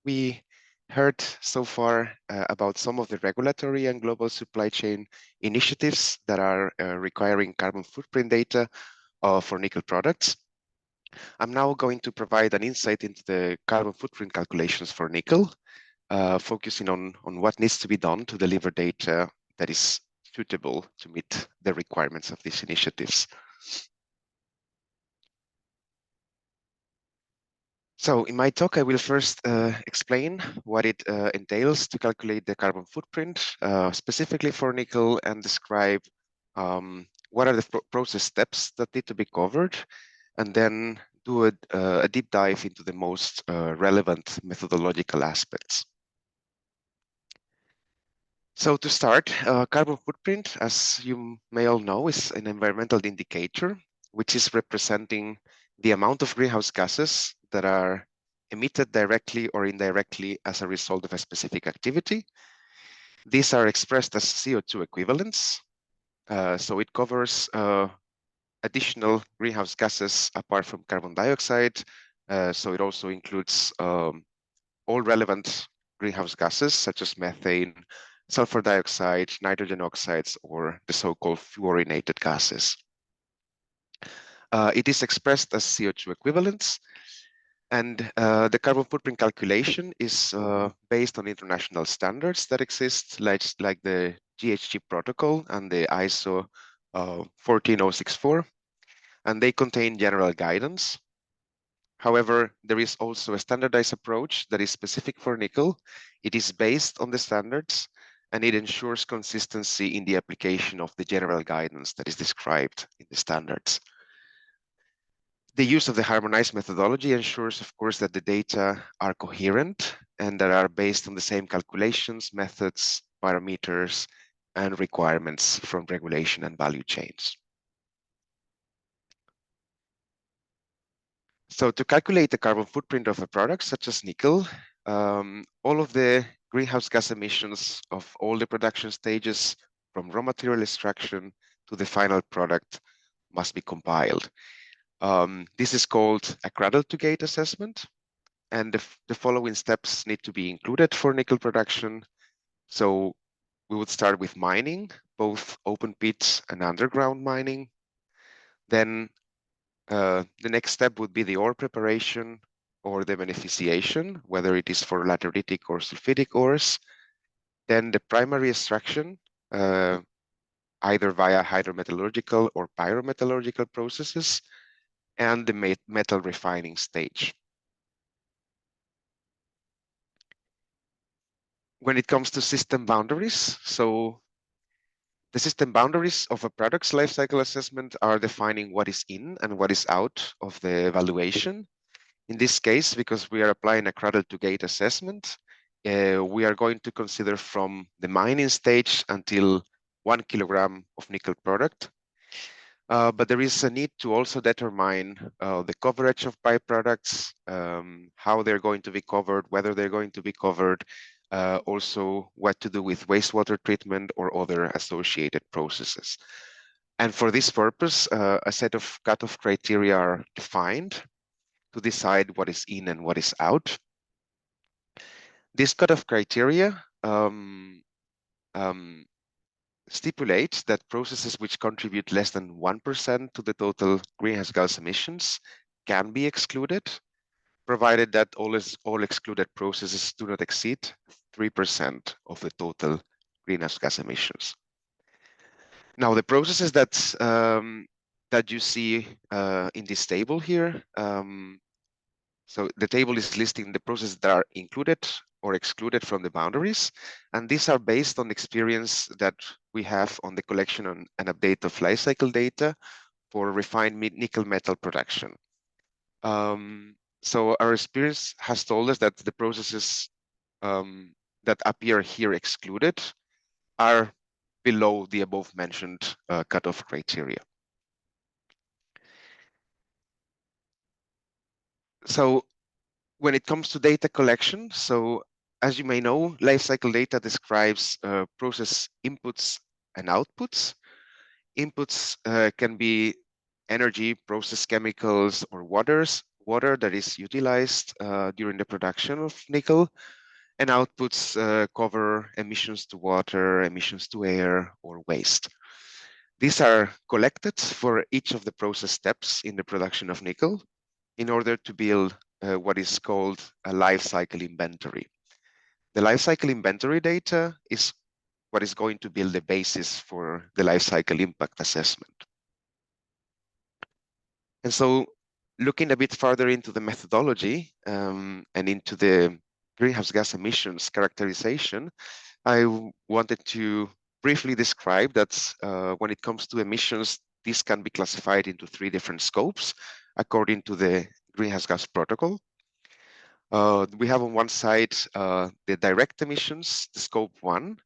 We heard so far about some of the regulatory and global supply chain initiatives that are requiring carbon footprint data for nickel products. I'm now going to provide an insight into the carbon footprint calculations for nickel, focusing on what needs to be done to deliver data that is suitable to meet the requirements of these initiatives. So in my talk, I will first explain what it entails to calculate the carbon footprint, specifically for nickel, and describe what are the process steps that need to be covered, and then do a deep dive into the most relevant methodological aspects. So to start, carbon footprint, as you may all know, is an environmental indicator, which is representing the amount of greenhouse gases that are emitted directly or indirectly as a result of a specific activity. These are expressed as CO2 equivalents. So it covers additional greenhouse gases apart from carbon dioxide. So it also includes all relevant greenhouse gases, such as methane, sulfur dioxide, nitrogen oxides, or the so-called fluorinated gases. It is expressed as CO2 equivalents, and the carbon footprint calculation is based on international standards that exist, like the GHG protocol and the ISO 14064, and they contain general guidance. However, there is also a standardized approach that is specific for nickel. It is based on the standards, and it ensures consistency in the application of the general guidance that is described in the standards. The use of the harmonized methodology ensures, of course, that the data are coherent and that are based on the same calculations, methods, parameters, and requirements from regulation and value chains. So to calculate the carbon footprint of a product such as nickel, all of the greenhouse gas emissions of all the production stages from raw material extraction to the final product must be compiled. This is called a cradle-to-gate assessment, and the following steps need to be included for nickel production. So we would start with mining, both open pits and underground mining. Then the next step would be the ore preparation or the beneficiation, whether it is for lateritic or sulfidic ores. Then the primary extraction, either via hydrometallurgical or pyrometallurgical processes, and the metal refining stage. When it comes to system boundaries, so the system boundaries of a product's life cycle assessment are defining what is in and what is out of the evaluation. In this case, because we are applying a cradle-to-gate assessment, we are going to consider from the mining stage until 1 kilogram of nickel product. But there is a need to also determine the coverage of byproducts, how they're going to be covered, whether they're going to be covered, also what to do with wastewater treatment or other associated processes. And for this purpose, a set of cutoff criteria are defined to decide what is in and what is out. This cutoff criteria stipulates that processes which contribute less than 1% to the total greenhouse gas emissions can be excluded, provided that all excluded processes do not exceed 3% of the total greenhouse gas emissions. Now, the processes that you see in this table here, so the table is listing the processes that are included or excluded from the boundaries, and these are based on experience that we have on the collection and update of life cycle data for refined nickel metal production. So our experience has told us that the processes that appear here excluded are below the above mentioned cutoff criteria. So when it comes to data collection, so as you may know, life cycle data describes process inputs and outputs. Inputs can be energy, process chemicals, or water that is utilized during the production of nickel. And outputs cover emissions to water, emissions to air, or waste. These are collected for each of the process steps in the production of nickel in order to build what is called a life cycle inventory. The life cycle inventory data is what is going to build the basis for the life cycle impact assessment. And so looking a bit further into the methodology and into the greenhouse gas emissions characterization, I wanted to briefly describe that when it comes to emissions, this can be classified into 3 different scopes according to the Greenhouse Gas Protocol. We have on one side the direct emissions, the scope 1.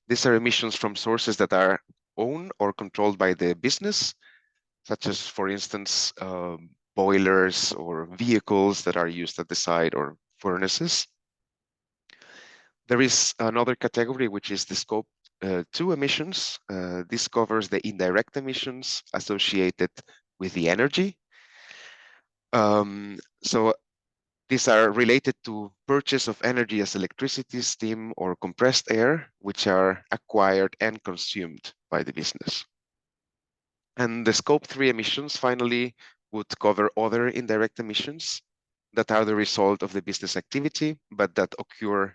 These are emissions from sources that are owned or controlled by the business, such as, for instance, boilers or vehicles that are used at the site or furnaces. There is another category, which is the scope 2 emissions. This covers the indirect emissions associated with the energy. So these are related to purchase of energy as electricity, steam, or compressed air, which are acquired and consumed by the business. And the scope 3 emissions finally would cover other indirect emissions that are the result of the business activity, but that occur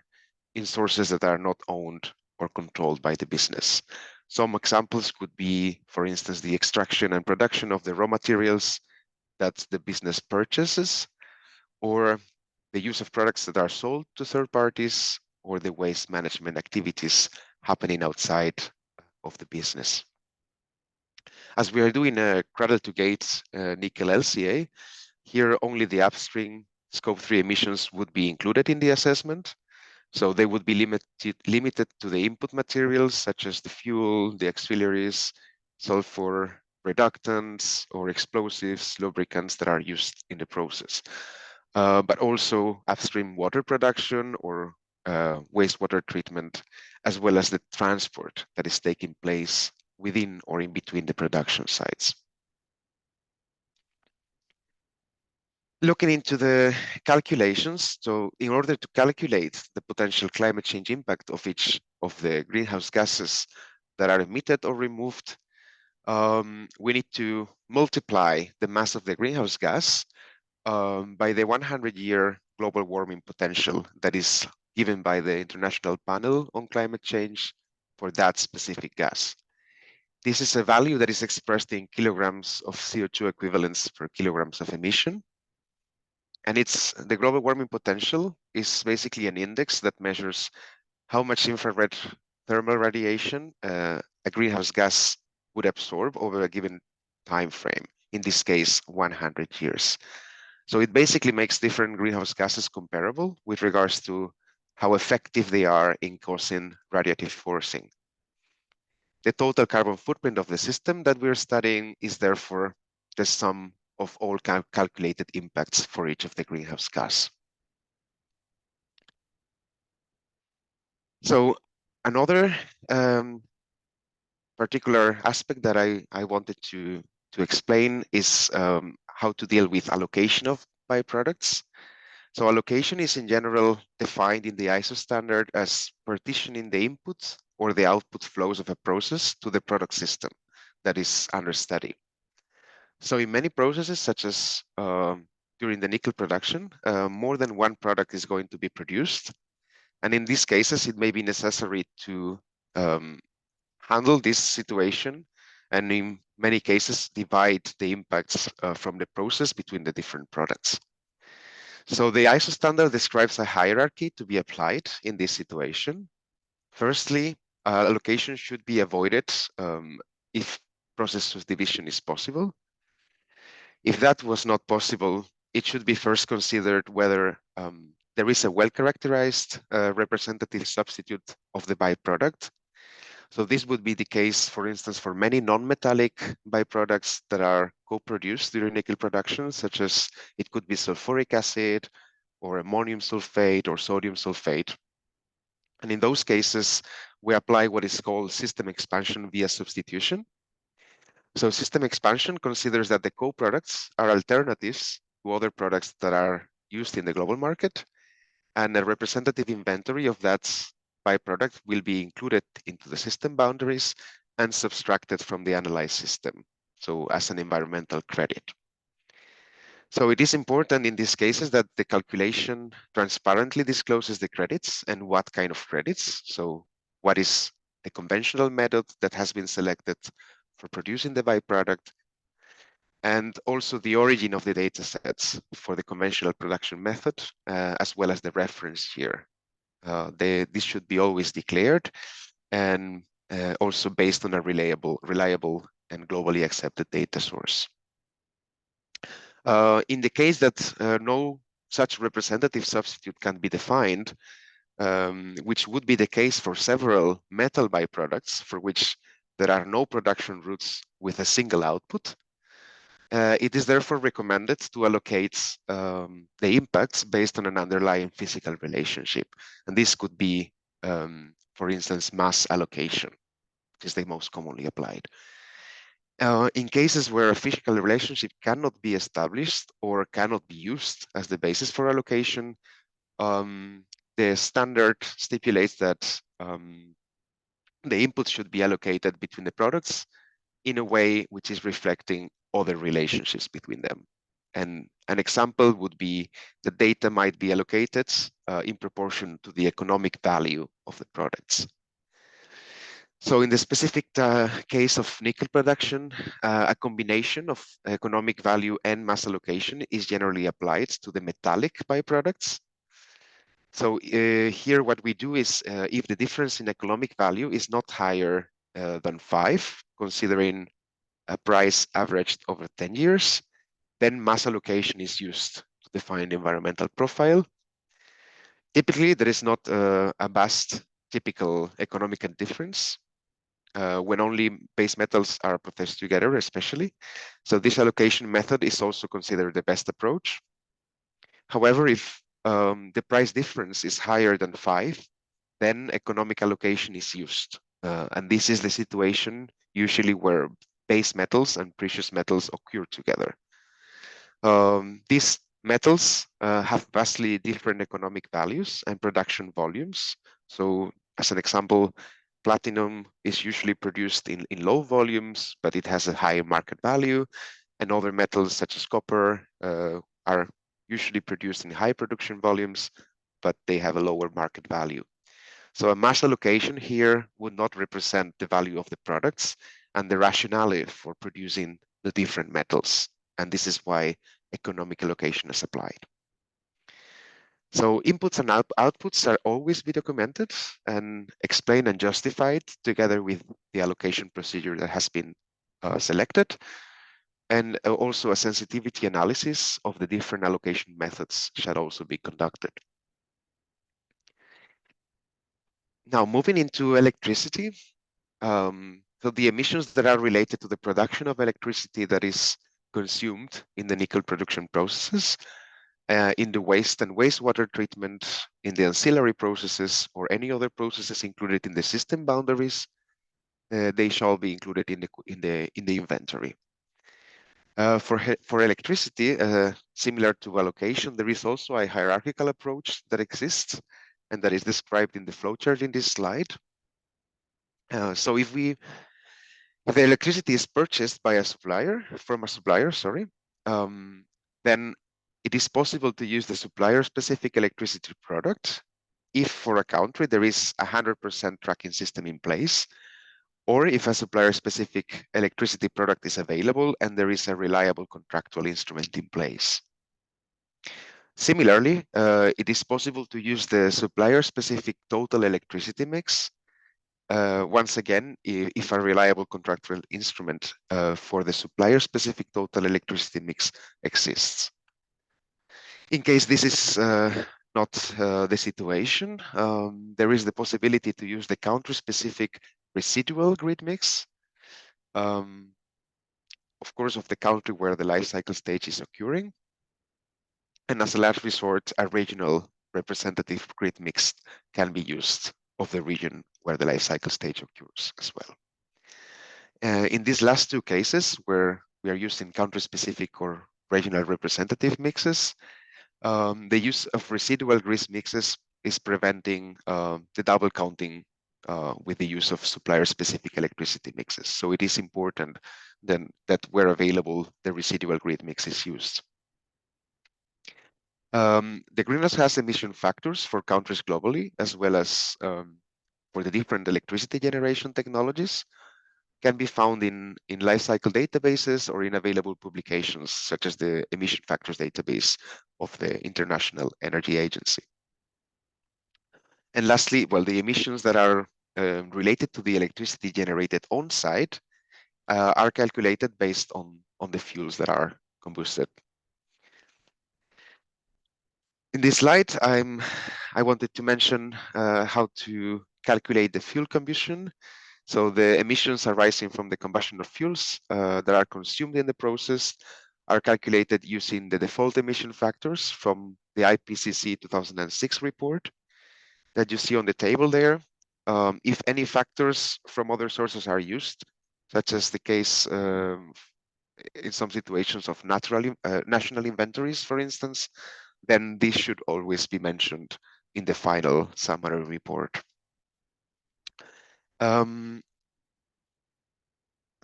in sources that are not owned or controlled by the business. Some examples could be, for instance, the extraction and production of the raw materials that the business purchases, or the use of products that are sold to third parties, or the waste management activities happening outside of the business. As we are doing a cradle-to-gate nickel LCA, here only the upstream scope 3 emissions would be included in the assessment. So they would be limited to the input materials, such as the fuel, the auxiliaries, sulfur, reductants, or explosives, lubricants that are used in the process. But also upstream water production or wastewater treatment, as well as the transport that is taking place within or in between the production sites. Looking into the calculations, so in order to calculate the potential climate change impact of each of the greenhouse gases that are emitted or removed, we need to multiply the mass of the greenhouse gas by the 100-year global warming potential that is given by the International Panel on Climate Change for that specific gas. This is a value that is expressed in kilograms of CO2 equivalents per kilograms of emission. And the global warming potential is basically an index that measures how much infrared thermal radiation a greenhouse gas would absorb over a given time frame, in this case, 100 years. So it basically makes different greenhouse gases comparable with regards to how effective they are in causing radiative forcing. The total carbon footprint of the system that we're studying is therefore the sum of all calculated impacts for each of the greenhouse gas. So another particular aspect that I wanted to explain is how to deal with allocation of byproducts. So allocation is in general defined in the ISO standard as partitioning the inputs or the output flows of a process to the product system that is under study. So in many processes, such as during the nickel production, more than one product is going to be produced. And in these cases, it may be necessary to handle this situation and in many cases divide the impacts from the process between the different products. So the ISO standard describes a hierarchy to be applied in this situation. Firstly, allocation should be avoided if process subdivision is possible. If that was not possible, it should be first considered whether there is a well-characterized representative substitute of the byproduct. So this would be the case, for instance, for many non-metallic byproducts that are co-produced during nickel production, such as it could be sulfuric acid or ammonium sulfate or sodium sulfate. And in those cases, we apply what is called system expansion via substitution. So system expansion considers that the co-products are alternatives to other products that are used in the global market, and a representative inventory of that byproduct will be included into the system boundaries and subtracted from the analyzed system, so as an environmental credit. So it is important in these cases that the calculation transparently discloses the credits and what kind of credits. So what is the conventional method that has been selected for producing the byproduct, and also the origin of the data sets for the conventional production method, as well as the reference year. This should be always declared, and also based on a reliable and globally accepted data source. In the case that no such representative substitute can be defined, which would be the case for several metal byproducts for which there are no production routes with a single output, it is therefore recommended to allocate the impacts based on an underlying physical relationship. And this could be, for instance, mass allocation, which is the most commonly applied. In cases where a physical relationship cannot be established or cannot be used as the basis for allocation, the standard stipulates that the input should be allocated between the products in a way which is reflecting other relationships between them. And an example would be the data might be allocated in proportion to the economic value of the products. So in the specific case of nickel production, a combination of economic value and mass allocation is generally applied to the metallic byproducts. So here what we do is if the difference in economic value is not higher than 5, considering a price averaged over 10 years, then mass allocation is used to define the environmental profile. Typically, there is not a vast typical economic difference when only base metals are processed together, especially. So this allocation method is also considered the best approach. However, if the price difference is higher than 5, then economic allocation is used. And this is the situation usually where base metals and precious metals occur together. These metals have vastly different economic values and production volumes. So as an example, platinum is usually produced in low volumes, but it has a higher market value. And other metals such as copper are usually produced in high production volumes, but they have a lower market value. So a mass allocation here would not represent the value of the products and the rationale for producing the different metals. And this is why economic allocation is applied. So inputs and outputs are always be documented and explained and justified together with the allocation procedure that has been selected. And also a sensitivity analysis of the different allocation methods shall also be conducted. Now moving into electricity. So the emissions that are related to the production of electricity that is consumed in the nickel production processes, in the waste and wastewater treatment, in the ancillary processes, or any other processes included in the system boundaries, they shall be included in the inventory. For electricity, similar to allocation, there is also a hierarchical approach that exists, and that is described in the flowchart in this slide. So if the electricity is purchased by a supplier, then it is possible to use the supplier-specific electricity product if for a country there is 100% tracking system in place, or if a supplier-specific electricity product is available and there is a reliable contractual instrument in place. Similarly, it is possible to use the supplier-specific total electricity mix once again, if a reliable contractual instrument for the supplier-specific total electricity mix exists. In case this is not the situation, there is the possibility to use the country-specific residual grid mix, of course, of the country where the life cycle stage is occurring. And as a last resort, a regional representative grid mix can be used of the region where the life cycle stage occurs as well. In these last two cases, where we are using country-specific or regional representative mixes, the use of residual grid mixes is preventing the double counting with the use of supplier-specific electricity mixes. So it is important then that where available, the residual grid mix is used. The greenhouse gas emission factors for countries globally, as well as for the different electricity generation technologies, can be found in life cycle databases or in available publications, such as the emission factors database of the International Energy Agency. And lastly, well, the emissions that are related to the electricity generated on site are calculated based on the fuels that are combusted. In this slide, I wanted to mention how to calculate the fuel combustion. So the emissions arising from the combustion of fuels that are consumed in the process are calculated using the default emission factors from the IPCC 2006 report that you see on the table there. If any factors from other sources are used, such as the case in some situations of national inventories, for instance, then this should always be mentioned in the final summary report.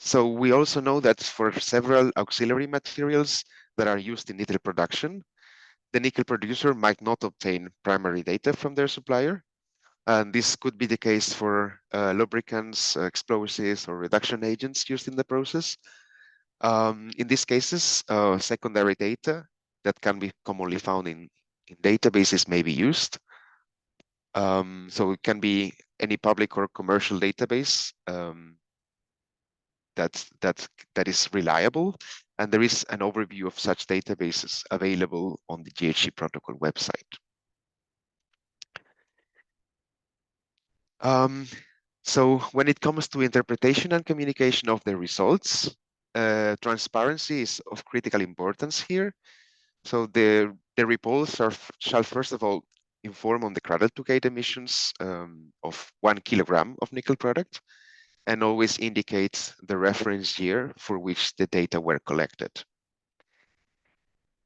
So we also know that for several auxiliary materials that are used in nickel production, the nickel producer might not obtain primary data from their supplier. And this could be the case for lubricants, explosives, or reduction agents used in the process. In these cases, secondary data that can be commonly found in databases may be used. So it can be any public or commercial database that is reliable, and there is an overview of such databases available on the GHG protocol website. So when it comes to interpretation and communication of the results, transparency is of critical importance here. So the reports shall first of all inform on the cradle-to-gate emissions of 1 kilogram of nickel product, and always indicate the reference year for which the data were collected.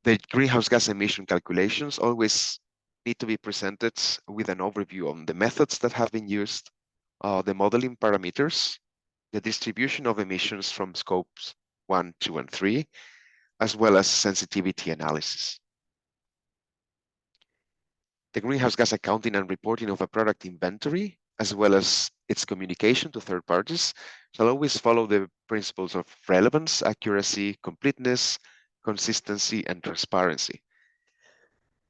The greenhouse gas emission calculations always need to be presented with an overview on the methods that have been used, the modeling parameters, the distribution of emissions from scopes 1, 2, and 3, as well as sensitivity analysis. The greenhouse gas accounting and reporting of a product inventory, as well as its communication to third parties, shall always follow the principles of relevance, accuracy, completeness, consistency, and transparency.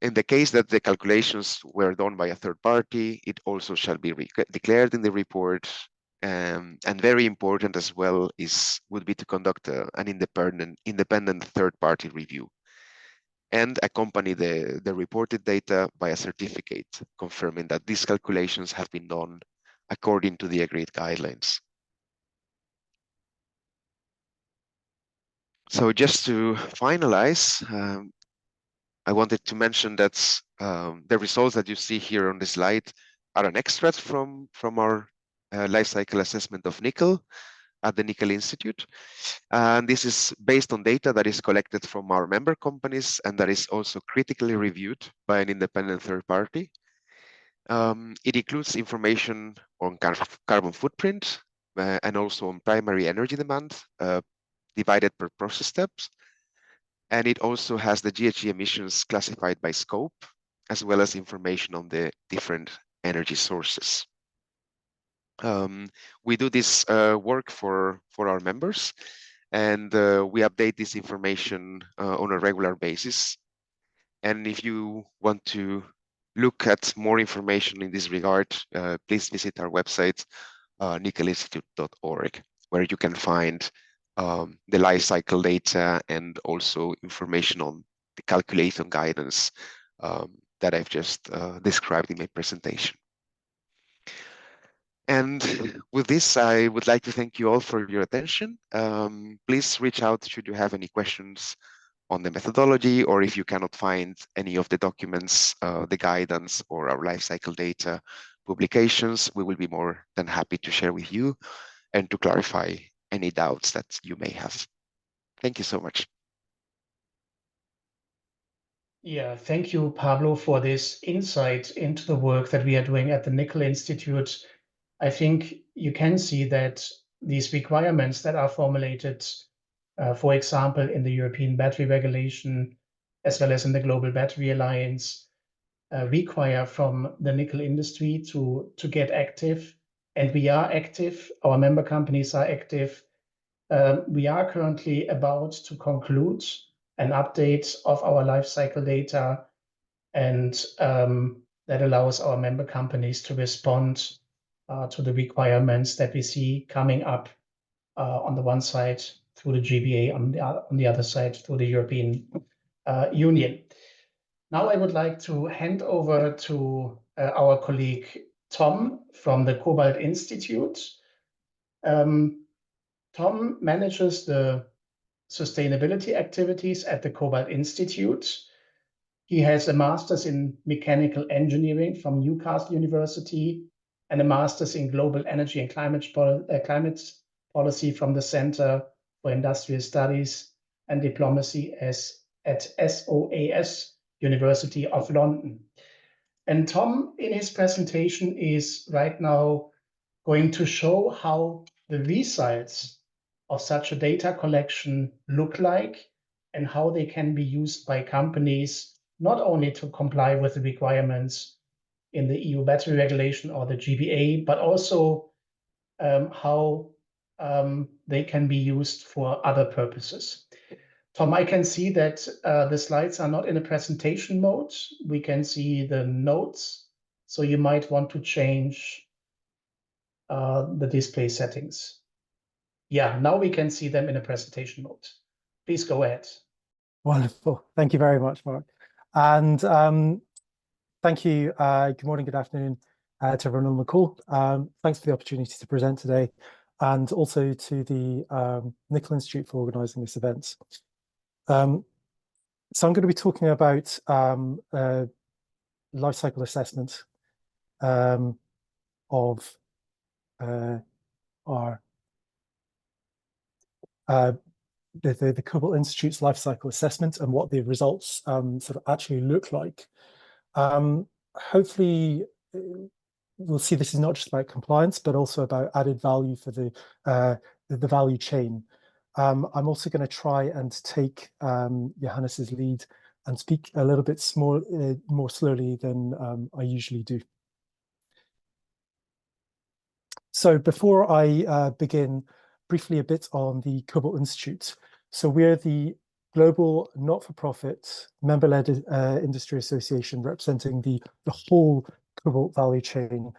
In the case that the calculations were done by a third party, it also shall be declared in the report. And very important as well would be to conduct an independent third-party review and accompany the reported data by a certificate confirming that these calculations have been done according to the agreed guidelines. So just to finalize, I wanted to mention that the results that you see here on the slide are an extract from our life cycle assessment of nickel at the Nickel Institute. And this is based on data that is collected from our member companies and that is also critically reviewed by an independent third party. It includes information on carbon footprint and also on primary energy demand divided per process steps. And it also has the GHG emissions classified by scope, as well as information on the different energy sources. We do this work for our members, and we update this information on a regular basis. And if you want to look at more information in this regard, please visit our website, nickelinstitute.org, where you can find the life cycle data and also information on the calculation guidance that I've just described in my presentation. And with this, I would like to thank you all for your attention. Please reach out should you have any questions on the methodology, or if you cannot find any of the documents, the guidance, or our life cycle data publications, we will be more than happy to share with you and to clarify any doubts that you may have. Thank you so much. Yeah, thank you, Pablo, for this insight into the work that we are doing at the Nickel Institute. I think you can see that these requirements that are formulated, for example, in the European Battery Regulation, as well as in the Global Battery Alliance, require from the nickel industry to get active. And we are active, our member companies are active. We are currently about to conclude an update of our life cycle data, and that allows our member companies to respond to the requirements that we see coming up on the one side through the GBA, on the other side through the European Union. Now I would like to hand over to our colleague Tom from the Cobalt Institute. Tom manages the sustainability activities at the Cobalt Institute. He has a master's in mechanical engineering from Newcastle University and a master's in global energy and climate policy from the Center for Industrial Studies and Diplomacy at SOAS University of London. And Tom, in his presentation, is right now going to show how the results of such a data collection look like and how they can be used by companies not only to comply with the requirements in the EU battery regulation or the GBA, but also how they can be used for other purposes. Tom, I can see that the slides are not in a presentation mode. We can see the notes, so you might want to change the display settings. Yeah, now we can see them in a presentation mode. Please go ahead. Wonderful. Thank you very much, Mark. And thank you. Good morning, good afternoon to everyone on the call. Thanks for the opportunity to present today, and also to the Nickel Institute for organising this event. So I'm going to be talking about life cycle assessment of our the Cobalt Institute's life cycle assessment and what the results sort of actually look like. Hopefully, we'll see this is not just about compliance, but also about added value for the value chain. I'm also going to try and take Johannes's lead and speak a little bit more slowly than I usually do. So before I begin, briefly a bit on the Cobalt Institute. So we're the global not-for-profit member-led industry association representing the whole cobalt value chain.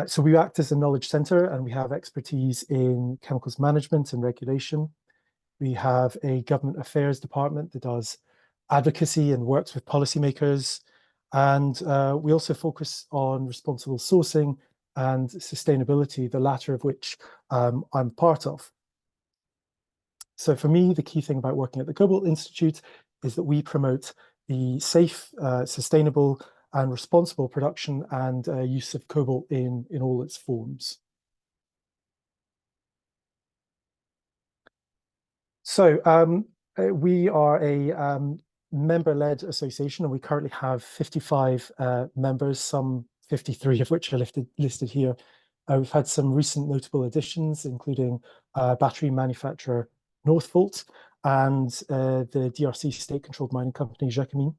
So we act as a knowledge center, and we have expertise in chemicals management and regulation. We have a government affairs department that does advocacy and works with policymakers. And we also focus on responsible sourcing and sustainability, the latter of which I'm part of. So for me, the key thing about working at the Cobalt Institute is that we promote the safe, sustainable, and responsible production and use of cobalt in all its forms. So we are a member-led association, and we currently have 55 members, some 53 of which are listed here. We've had some recent notable additions, including battery manufacturer Northvolt and the DRC state-controlled mining company Gécamines.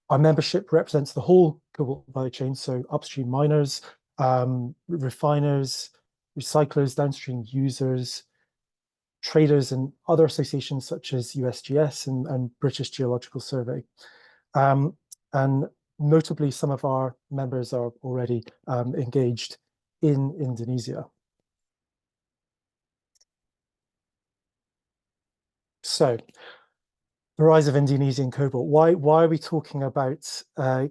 Our membership represents the whole cobalt value chain, so upstream miners, refiners, recyclers, downstream users, traders, and other associations such as USGS and British Geological Survey. And notably, some of our members are already engaged in Indonesia. So, the rise of Indonesian cobalt. Why are we talking about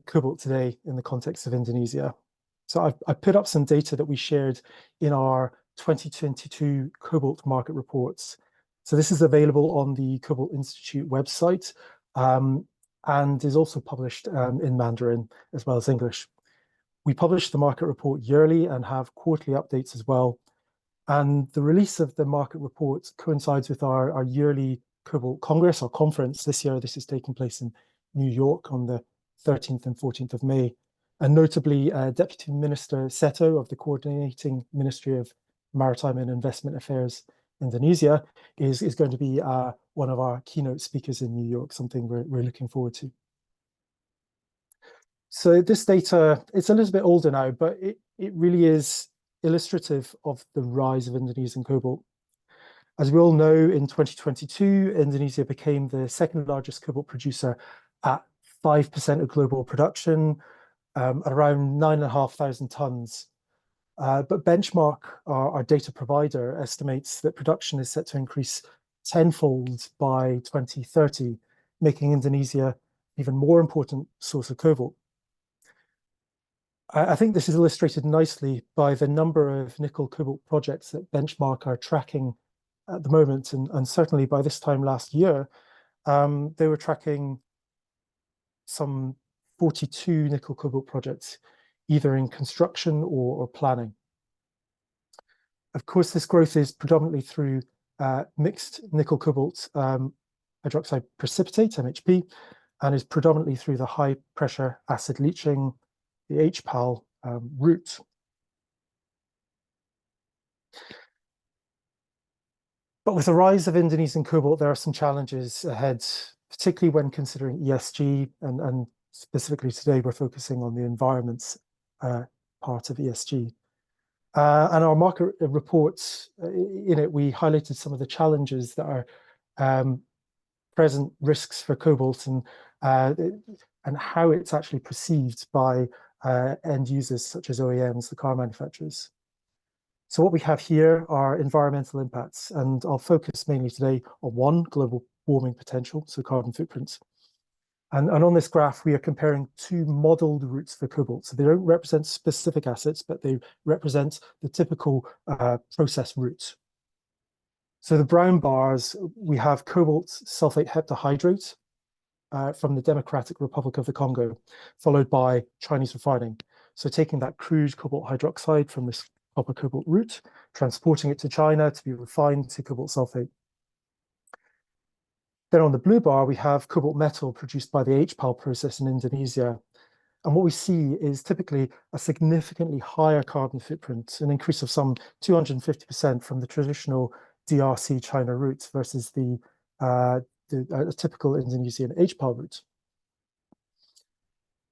cobalt today in the context of Indonesia? So I've put up some data that we shared in our 2022 cobalt market reports. So this is available on the Cobalt Institute website and is also published in Mandarin as well as English. We publish the market report yearly and have quarterly updates as well. And the release of the market report coincides with our yearly Cobalt Congress, or conference. This year, this is taking place in New York on the 13th and 14th of May. And notably, Deputy Minister Seto of the Coordinating Ministry of Maritime and Investment Affairs, Indonesia, is going to be one of our keynote speakers in New York, something we're looking forward to. So this data, it's a little bit older now, but it really is illustrative of the rise of Indonesian cobalt. As we all know, in 2022, Indonesia became the second largest cobalt producer at 5% of global production, at around 9,500 tons But Benchmark, our data provider, estimates that production is set to increase tenfold by 2030, making Indonesia an even more important source of cobalt. I think this is illustrated nicely by the number of nickel cobalt projects that Benchmark are tracking at the moment, and certainly by this time last year, they were tracking some 42 nickel cobalt projects, either in construction or planning. Of course, this growth is predominantly through mixed nickel cobalt hydroxide precipitate, MHP, and is predominantly through the high pressure acid leaching, the HPAL route. But with the rise of Indonesian cobalt, there are some challenges ahead, particularly when considering ESG, and specifically today we're focusing on the environment's part of ESG. And our market reports, in it, we highlighted some of the challenges that are present risks for cobalt, and how it's actually perceived by end users such as OEMs, the car manufacturers. So what we have here are environmental impacts, and I'll focus mainly today on one, global warming potential, so carbon footprints. And on this graph, we are comparing two modeled routes for cobalt. So they don't represent specific assets, but they represent the typical process route. So the brown bars, we have cobalt sulfate heptahydrate from the Democratic Republic of the Congo, followed by Chinese refining. So taking that crude cobalt hydroxide from this copper cobalt route, transporting it to China to be refined to cobalt sulfate. Then on the blue bar, we have cobalt metal produced by the HPAL process in Indonesia. And what we see is typically a significantly higher carbon footprint, an increase of some 250% from the traditional DRC China route versus the typical Indonesian HPAL route.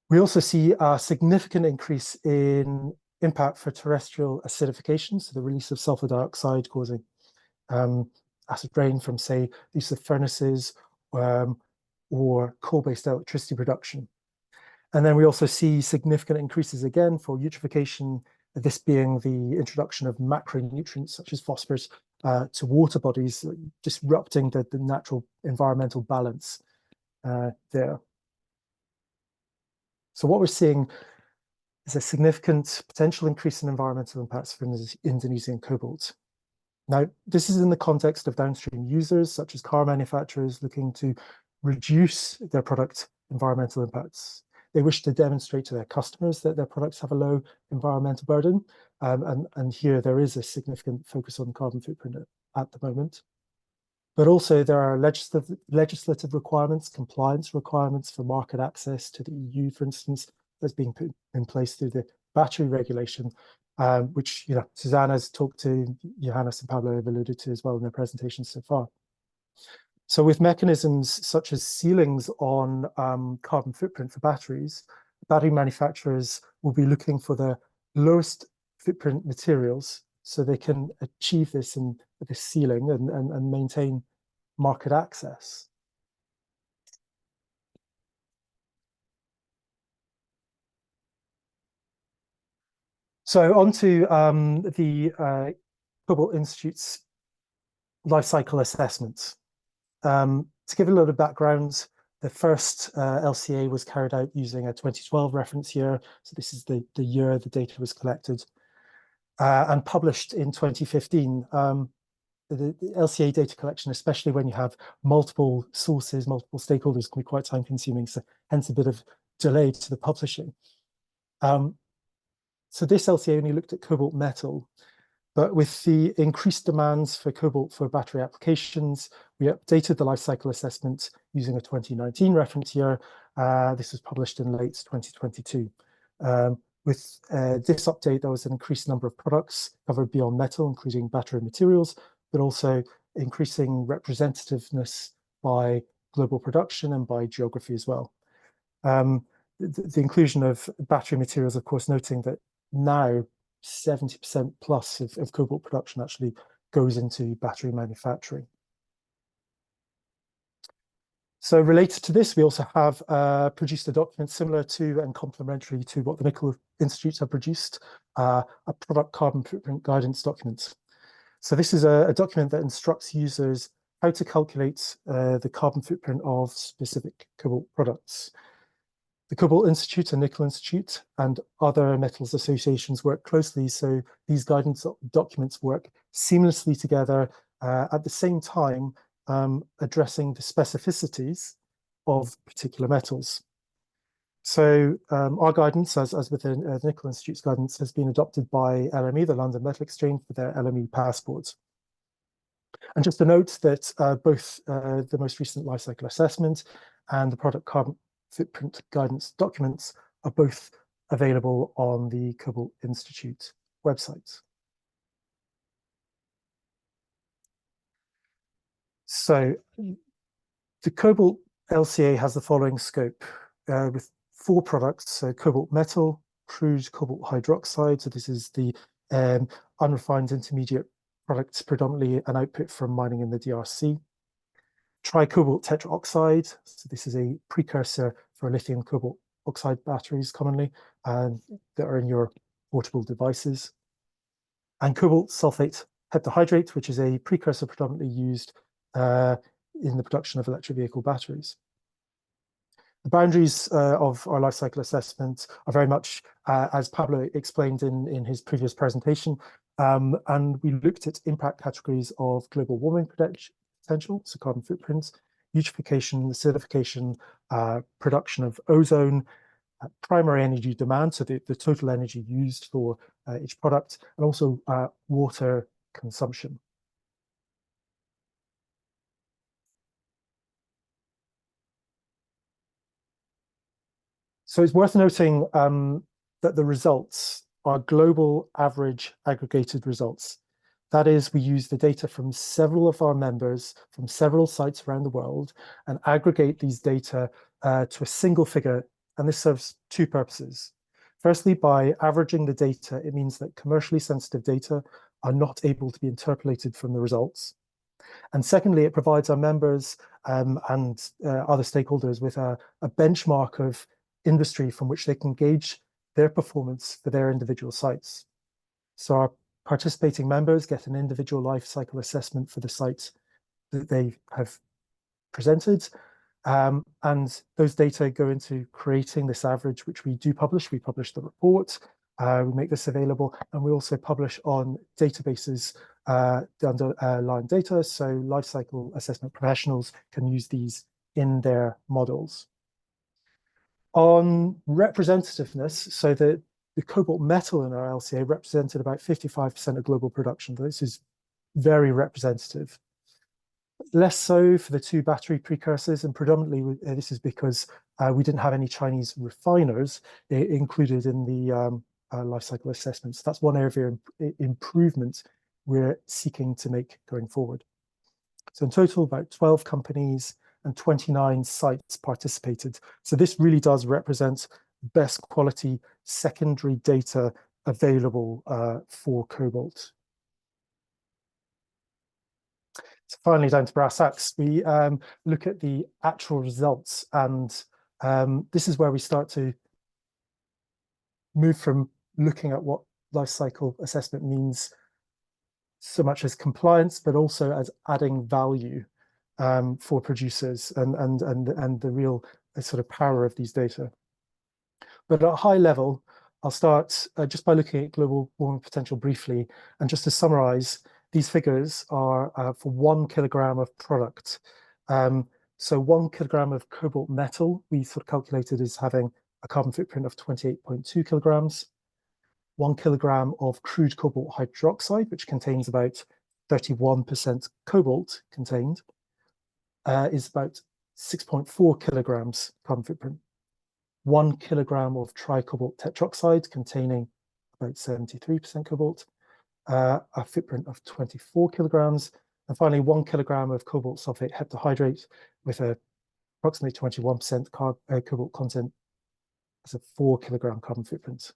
We also see a significant increase in impact for terrestrial acidification, so the release of sulfur dioxide causing acid rain from, say, the use of furnaces or coal-based electricity production. And then we also see significant increases again for eutrophication, this being the introduction of macronutrients such as phosphorus to water bodies, disrupting the natural environmental balance there. So what we're seeing is a significant potential increase in environmental impacts from Indonesian cobalt. Now, this is in the context of downstream users, such as car manufacturers, looking to reduce their product environmental impacts. They wish to demonstrate to their customers that their products have a low environmental burden, and here there is a significant focus on carbon footprint at the moment. But also there are legislative requirements, compliance requirements for market access to the EU, for instance, that's being put in place through the battery regulation, which Susanna's talked to, Johannes and Pablo have alluded to as well in their presentations so far. So with mechanisms such as ceilings on carbon footprint for batteries, battery manufacturers will be looking for the lowest footprint materials so they can achieve this in this ceiling and maintain market access. So on to the Cobalt Institute's life cycle assessments. To give a little background, the first LCA was carried out using a 2012 reference year. So this is the year the data was collected and published in 2015. The LCA data collection, especially when you have multiple sources, multiple stakeholders, can be quite time consuming. So hence a bit of delay to the publishing. So this LCA only looked at cobalt metal, but with the increased demands for cobalt for battery applications, we updated the life cycle assessment using a 2019 reference year. This was published in late 2022. With this update, there was an increased number of products covered beyond metal, including battery materials, but also increasing representativeness by global production and by geography as well. The inclusion of battery materials, of course, noting that now 70% plus of cobalt production actually goes into battery manufacturing. So related to this, we also have produced a document similar to and complementary to what the nickel institutes have produced a product carbon footprint guidance document. So this is a document that instructs users how to calculate the carbon footprint of specific cobalt products. The Cobalt Institute and Nickel Institute and other metals associations work closely, so these guidance documents work seamlessly together at the same time addressing the specificities of particular metals. So our guidance, as within the Nickel Institute's guidance, has been adopted by LME, the London Metal Exchange, for their LME passports. And just to note that both the most recent life cycle assessment and the product carbon footprint guidance documents are both available on the Cobalt Institute website. So the Cobalt LCA has the following scope with 4 products: so cobalt metal, crude cobalt hydroxide. So this is the unrefined intermediate products, predominantly an output from mining in the DRC. Tricobalt tetroxide. So this is a precursor for lithium cobalt oxide batteries commonly that are in your portable devices. And cobalt sulfate heptahydrate, which is a precursor predominantly used in the production of electric vehicle batteries. The boundaries of our life cycle assessment are very much, as Pablo explained in his previous presentation, and we looked at impact categories of global warming potential, so carbon footprints, eutrophication, acidification, production of ozone, primary energy demand, so the total energy used for each product, and also water consumption. So it's worth noting that the results are global average aggregated results. That is, we use the data from several of our members from several sites around the world and aggregate these data to a single figure. And this serves 2 purposes. Firstly, by averaging the data, it means that commercially sensitive data are not able to be interpolated from the results. And secondly, it provides our members and other stakeholders with a benchmark of industry from which they can gauge their performance for their individual sites. So our participating members get an individual life cycle assessment for the site that they have presented. And those data go into creating this average, which we do publish. We publish the report, we make this available, and we also publish on databases, the underlying data, so life cycle assessment professionals can use these in their models. On representativeness, so the cobalt metal in our LCA represented about 55% of global production. This is very representative. Less so for the 2 battery precursors, and predominantly this is because we didn't have any Chinese refiners included in the life cycle assessments. That's one area of improvement we're seeking to make going forward. So in total, about 12 companies and 29 sites participated. So this really does represent best quality secondary data available for cobalt. So finally, down to brass tacks, we look at the actual results, and this is where we start to move from looking at what life cycle assessment means so much as compliance, but also as adding value for producers and the real sort of power of these data. But at a high level, I'll start just by looking at global warming potential briefly, and just to summarize, these figures are for 1 kilogram of product. So 1 kilogram of cobalt metal, we sort of calculated as having a carbon footprint of 28.2 kilograms. 1 kilogram of crude cobalt hydroxide, which contains about 31% cobalt contained, is about 6.4 kilograms carbon footprint. 1 kilogram of tricobalt tetroxide containing about 73% cobalt, a footprint of 24 kilograms, and finally 1 kilogram of cobalt sulfate heptahydrate with approximately 21% cobalt content as a 4 kilogram carbon footprint.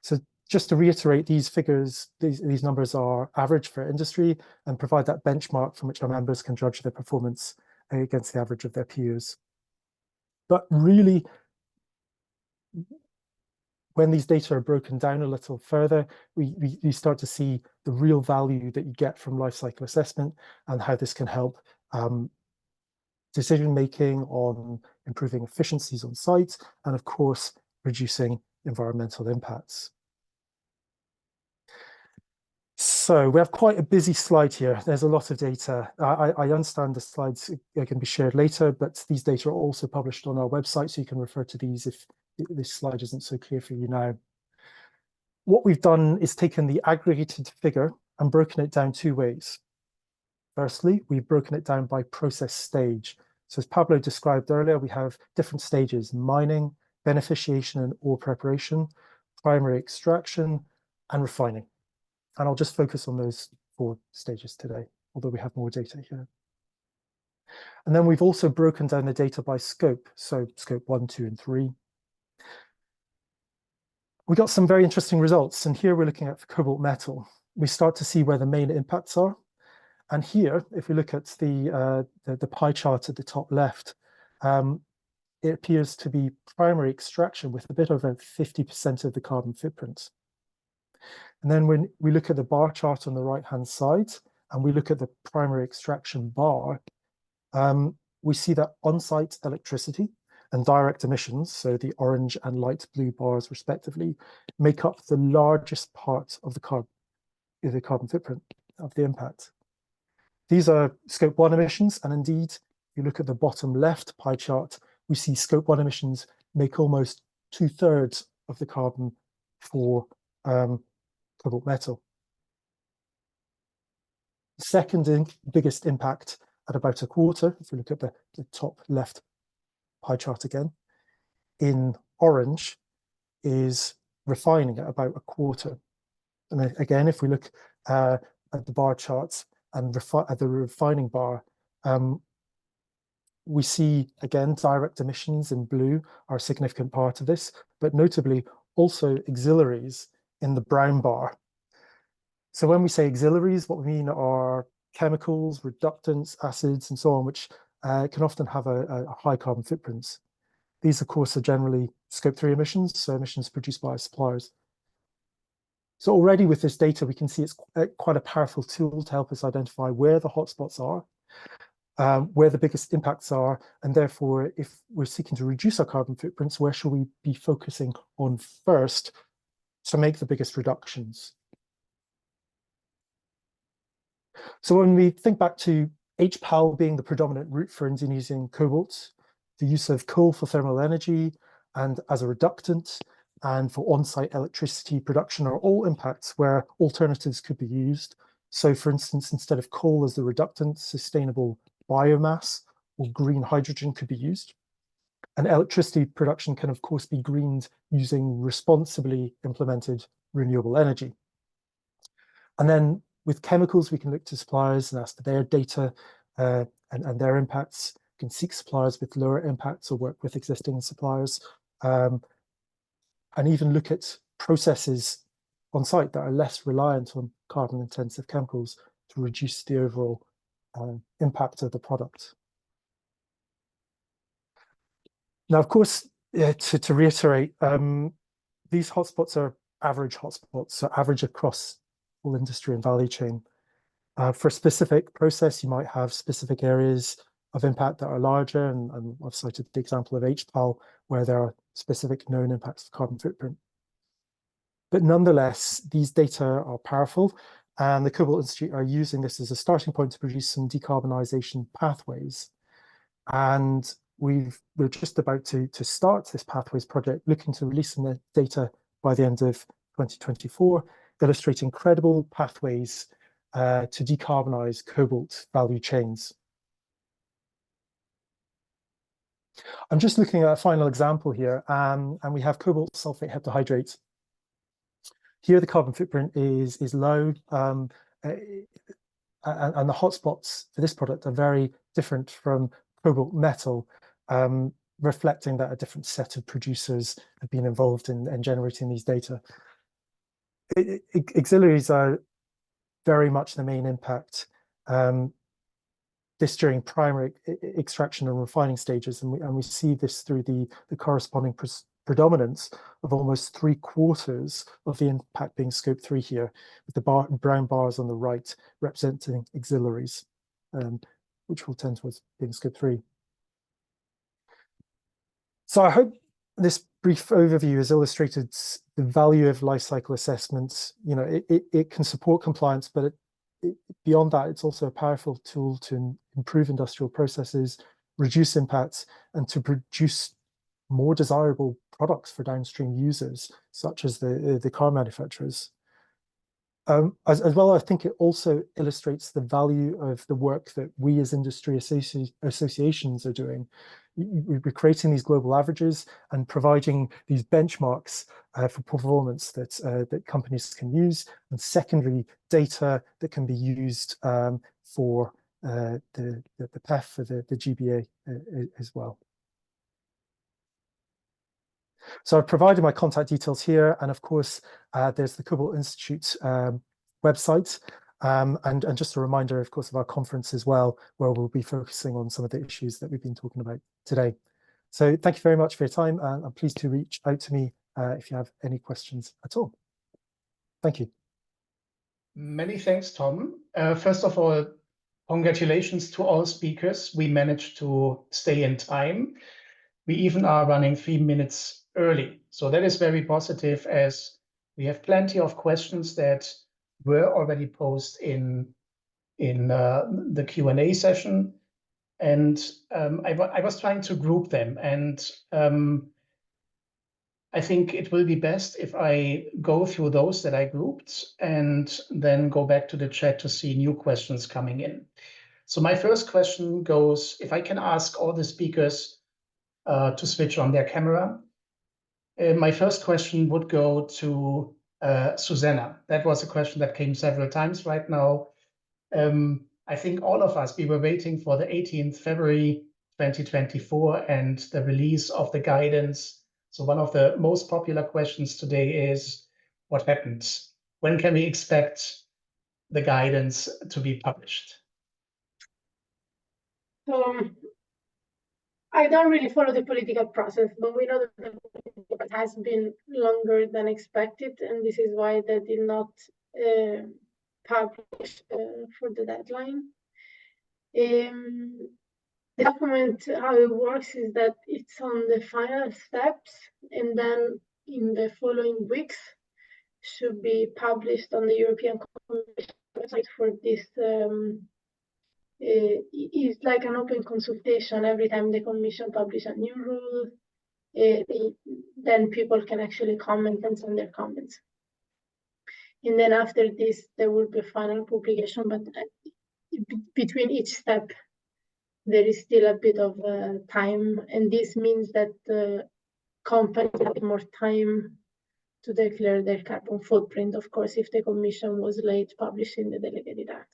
So just to reiterate, these figures, these numbers are average for industry and provide that benchmark from which our members can judge their performance against the average of their peers. But really, when these data are broken down a little further, we start to see the real value that you get from life cycle assessment and how this can help decision making on improving efficiencies on site and, of course, reducing environmental impacts. So we have quite a busy slide here. There's a lot of data. I understand the slides can be shared later, but these data are also published on our website, so you can refer to these if this slide isn't so clear for you now. What we've done is taken the aggregated figure and broken it down two ways. Firstly, we've broken it down by process stage. So as Pablo described earlier, we have different stages: mining, beneficiation and ore preparation, primary extraction, and refining. And I'll just focus on those 4 stages today, although we have more data here. And then we've also broken down the data by scope, so scope 1, 2, and 3. We got some very interesting results, and here we're looking at cobalt metal. We start to see where the main impacts are. And here, if we look at the pie chart at the top left, it appears to be primary extraction with a bit over 50% of the carbon footprint. And then when we look at the bar chart on the right-hand side, and we look at the primary extraction bar, we see that on-site electricity and direct emissions, so the orange and light blue bars respectively, make up the largest part of the carbon footprint of the impact. These are scope 1 emissions, and indeed, if you look at the bottom left pie chart, we see scope 1 emissions make almost 2/3 of the carbon for cobalt metal. The second biggest impact at about 1/4, if we look at the top left pie chart again, in orange, is refining at about 1/4. And again, if we look at the bar charts and at the refining bar, we see, again, direct emissions in blue are a significant part of this, but notably also auxiliaries in the brown bar. So when we say auxiliaries, what we mean are chemicals, reductants, acids, and so on, which can often have a high carbon footprint. These, of course, are generally scope 3 emissions, so emissions produced by suppliers. So already with this data, we can see it's quite a powerful tool to help us identify where the hotspots are, where the biggest impacts are, and therefore, if we're seeking to reduce our carbon footprints, where should we be focusing on first to make the biggest reductions? So when we think back to HPAL being the predominant route for Indonesian cobalt, the use of coal for thermal energy and as a reductant, and for on-site electricity production are all impacts where alternatives could be used. So for instance, instead of coal as the reductant, sustainable biomass or green hydrogen could be used. And electricity production can, of course, be greened using responsibly implemented renewable energy. And then with chemicals, we can look to suppliers and ask for their data and their impacts. We can seek suppliers with lower impacts or work with existing suppliers, and even look at processes on site that are less reliant on carbon-intensive chemicals to reduce the overall impact of the product. Now, of course, to reiterate, these hotspots are average hotspots, so average across all industry and value chain. For a specific process, you might have specific areas of impact that are larger, and I've cited the example of HPAL, where there are specific known impacts of carbon footprint. But nonetheless, these data are powerful, and the Cobalt Institute are using this as a starting point to produce some decarbonisation pathways. And we're just about to start this pathways project, looking to release some data by the end of 2024, illustrating credible pathways to decarbonise cobalt value chains. I'm just looking at a final example here, and we have cobalt sulfate heptahydrate. Here, the carbon footprint is low, and the hotspots for this product are very different from cobalt metal, reflecting that a different set of producers have been involved in generating these data. Auxiliaries are very much the main impact. This during primary extraction and refining stages, and we see this through the corresponding predominance of almost 3/4 of the impact being scope 3 here, with the brown bars on the right representing auxiliaries, which will tend towards being scope 3. So I hope this brief overview has illustrated the value of life cycle assessments. You know, it can support compliance, but beyond that, it's also a powerful tool to improve industrial processes, reduce impacts, and to produce more desirable products for downstream users, such as the car manufacturers. As well, I think it also illustrates the value of the work that we as industry associations are doing. We're creating these global averages and providing these benchmarks for performance that companies can use, and secondary data that can be used for the PEF, for the GBA as well. So I've provided my contact details here, and of course, there's the Cobalt Institute website, and just a reminder, of course, of our conference as well, where we'll be focusing on some of the issues that we've been talking about today. So thank you very much for your time, and I'm pleased to reach out to me if you have any questions at all. Thank you. Many thanks, Tom. First of all, congratulations to all speakers. We managed to stay in time. We even are running 3 minutes early. So that is very positive, as we have plenty of questions that were already posed in the Q&A session. And I was trying to group them. And I think it will be best if I go through those that I grouped and then go back to the chat to see new questions coming in. So my first question goes, if I can ask all the speakers to switch on their camera. My first question would go to Susanna. That was a question that came several times right now. I think all of us, we were waiting for the 18th February 2024 and the release of the guidance. So one of the most popular questions today is, what happened? When can we expect the guidance to be published? I don't really follow the political process, but we know that it has been longer than expected, and this is why they did not publish for the deadline. The document, how it works is that it's on the final steps, and then in the following weeks should be published on the European Commission website for this. It's like an open consultation. Every time the Commission publishes a new rule, then people can actually comment and send their comments. And then after this, there will be a final publication, but between each step, there is still a bit of time, and this means that the companies have more time to declare their carbon footprint, of course, if the Commission was late publishing the delegated act.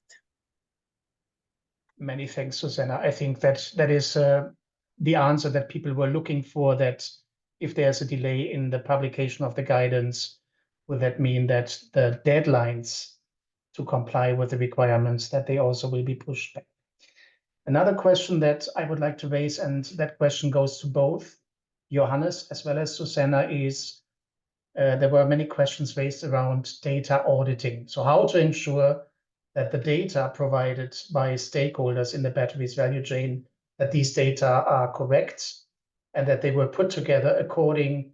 Many thanks, Susanna. I think that is the answer that people were looking for, that if there's a delay in the publication of the guidance, will that mean that the deadlines to comply with the requirements, that they also will be pushed back? Another question that I would like to raise, and that question goes to both Johannes as well as Susanna, is there were many questions raised around data auditing. So how to ensure that the data provided by stakeholders in the batteries value chain, that these data are correct and that they were put together according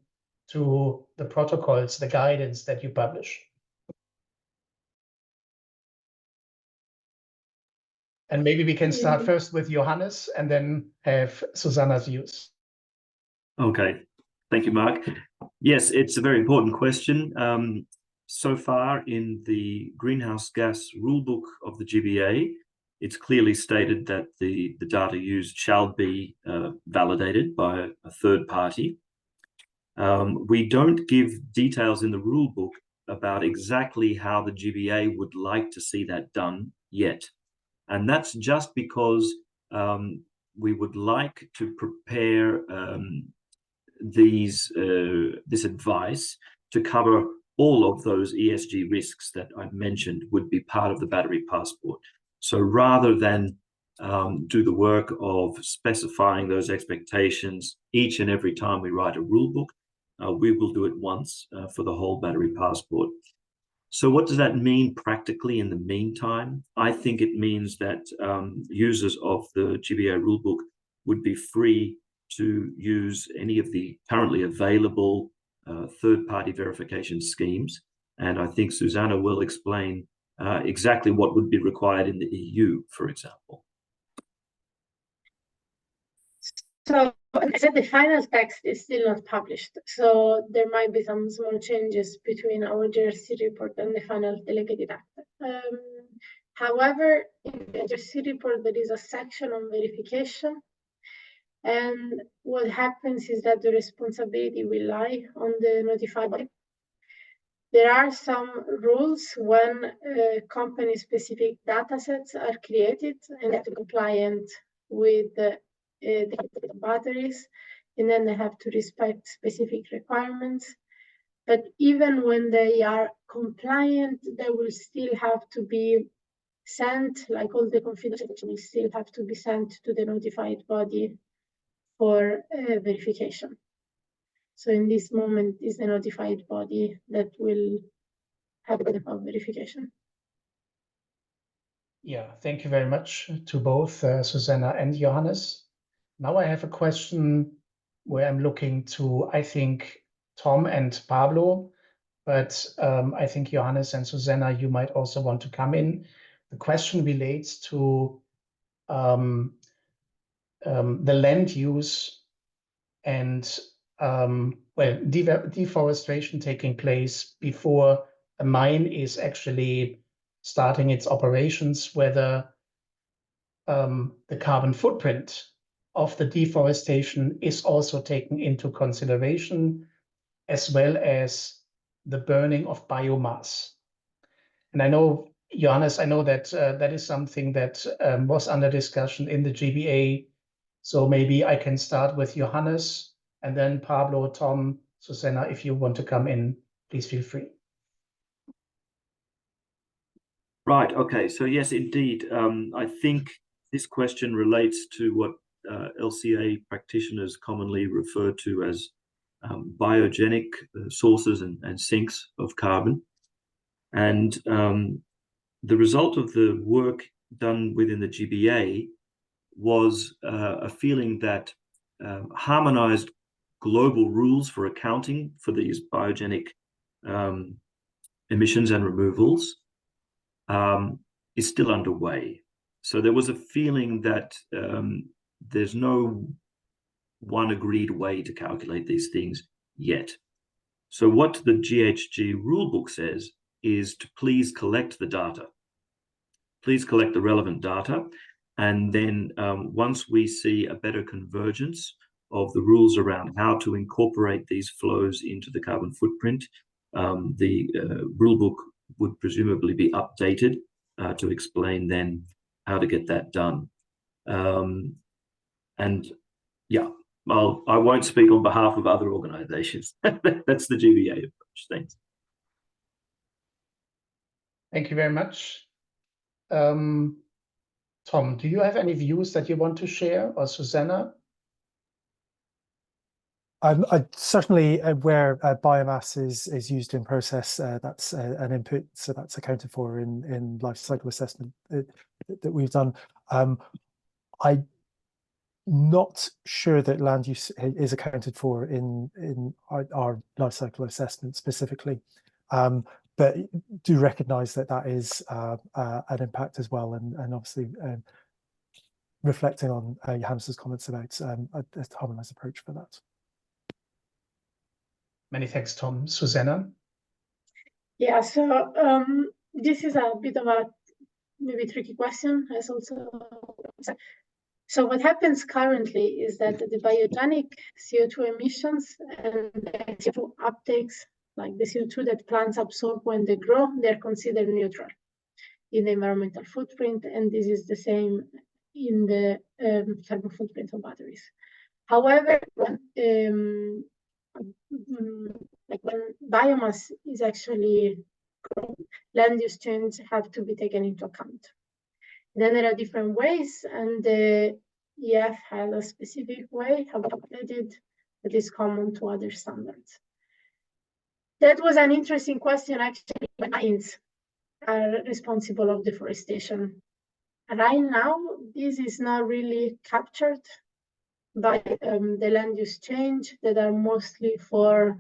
to the protocols, the guidance that you publish. And maybe we can start first with Johannes and then have Susanna's views. Okay, thank you, Mark. Yes, it's a very important question. So far in the greenhouse gas rulebook of the GBA, it's clearly stated that the data used shall be validated by a third party. We don't give details in the rulebook about exactly how the GBA would like to see that done yet. And that's just because we would like to prepare this advice to cover all of those ESG risks that I've mentioned would be part of the battery passport. So rather than do the work of specifying those expectations each and every time we write a rule book, we will do it once for the whole battery passport. So what does that mean practically in the meantime? I think it means that users of the GBA rulebook would be free to use any of the currently available third-party verification schemes. And I think Susanna will explain exactly what would be required in the EU, for example. So, as I said, the final text is still not published, so there might be some small changes between our JRC report and the final delegated act. However, in the JRC report, there is a section on verification, and what happens is that the responsibility will lie on the notified body. There are some rules when company-specific datasets are created and have to be compliant with the batteries, and then they have to respect specific requirements. But even when they are compliant, they will still have to be sent, like all the confidentiality will still have to be sent to the notified body for verification. So in this moment is the notified body that will have the verification. Yeah, thank you very much to both Susanna and Johannes. Now I have a question where I'm looking to, I think, Tom and Pablo, but I think Johannes and Susanna, you might also want to come in. The question relates to the land use and deforestation taking place before a mine is actually starting its operations, whether the carbon footprint of the deforestation is also taken into consideration, as well as the burning of biomass. And I know, Johannes, I know that that is something that was under discussion in the GBA. So maybe I can start with Johannes, and then Pablo, Tom, Susanna, if you want to come in, please feel free. Right, okay, so yes, indeed. I think this question relates to what LCA practitioners commonly refer to as biogenic sources and sinks of carbon. And the result of the work done within the GBA was a feeling that harmonized global rules for accounting for these biogenic emissions and removals is still underway. So there was a feeling that there's no one agreed way to calculate these things yet. So what the GHG rulebook says is to please collect the data. Please collect the relevant data. And then once we see a better convergence of the rules around how to incorporate these flows into the carbon footprint, the rulebook would presumably be updated to explain then how to get that done. And yeah, well, I won't speak on behalf of other organizations. That's the GBA approach. Thanks. Thank you very much. Tom, do you have any views that you want to share, or Susanna? I certainly where biomass is used in process, that's an input, so that's accounted for in life cycle assessment that we've done. I'm not sure that land use is accounted for in our life cycle assessment specifically, but do recognise that that is an impact as well, and obviously reflecting on Johannes's comments about a harmonised approach for that. Many thanks, Tom. Susanna? Yeah, so this is a bit of a maybe tricky question. So what happens currently is that the biogenic CO2 emissions and the CO2 uptakes, like the CO2 that plants absorb when they grow, they're considered neutral in the environmental footprint, and this is the same in the carbon footprint of batteries. However, like when biomass is actually grown, land use change have to be taken into account. Then there are different ways, and the EF has a specific way how to calculate it that is common to other standards. That was an interesting question, actually. Mines are responsible of deforestation. Right now, this is not really captured by the land use change that are mostly for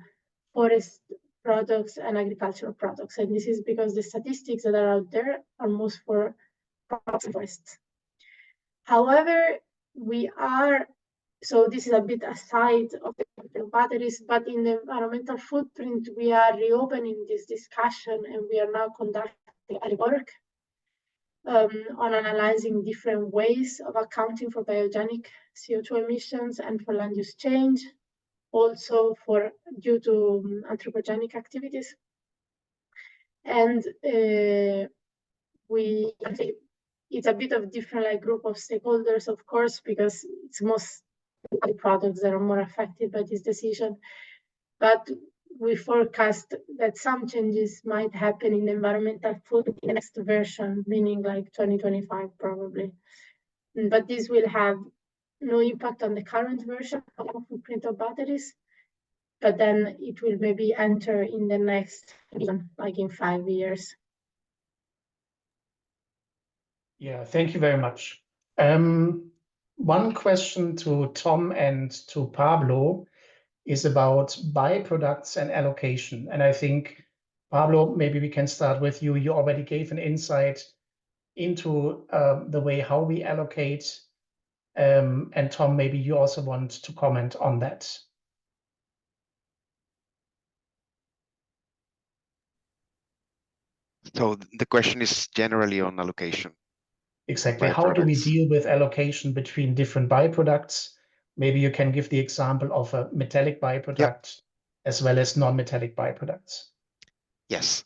forest products and agricultural products. And this is because the statistics that are out there are most for forests. However, so this is a bit aside of the batteries, but in the environmental footprint, we are reopening this discussion, and we are now conducting a work on analyzing different ways of accounting for biogenic CO2 emissions and for land use change, also due to anthropogenic activities. And it's a bit of different group of stakeholders, of course, because it's most products that are more affected by this decision. But we forecast that some changes might happen in the environmental footprint in the next version, meaning 2025 probably. But this will have no impact on the current version of the footprint of batteries, but then it will maybe enter in the next, in 5 years. Yeah, thank you very much. One question to Tom and to Pablo is about byproducts and allocation. And I think, Pablo, maybe we can start with you. You already gave an insight into the way how we allocate. And Tom, maybe you also want to comment on that. So the question is generally on allocation. Exactly. How do we deal with allocation between different byproducts? Maybe you can give the example of a metallic byproduct as well as non-metallic byproducts. Yes.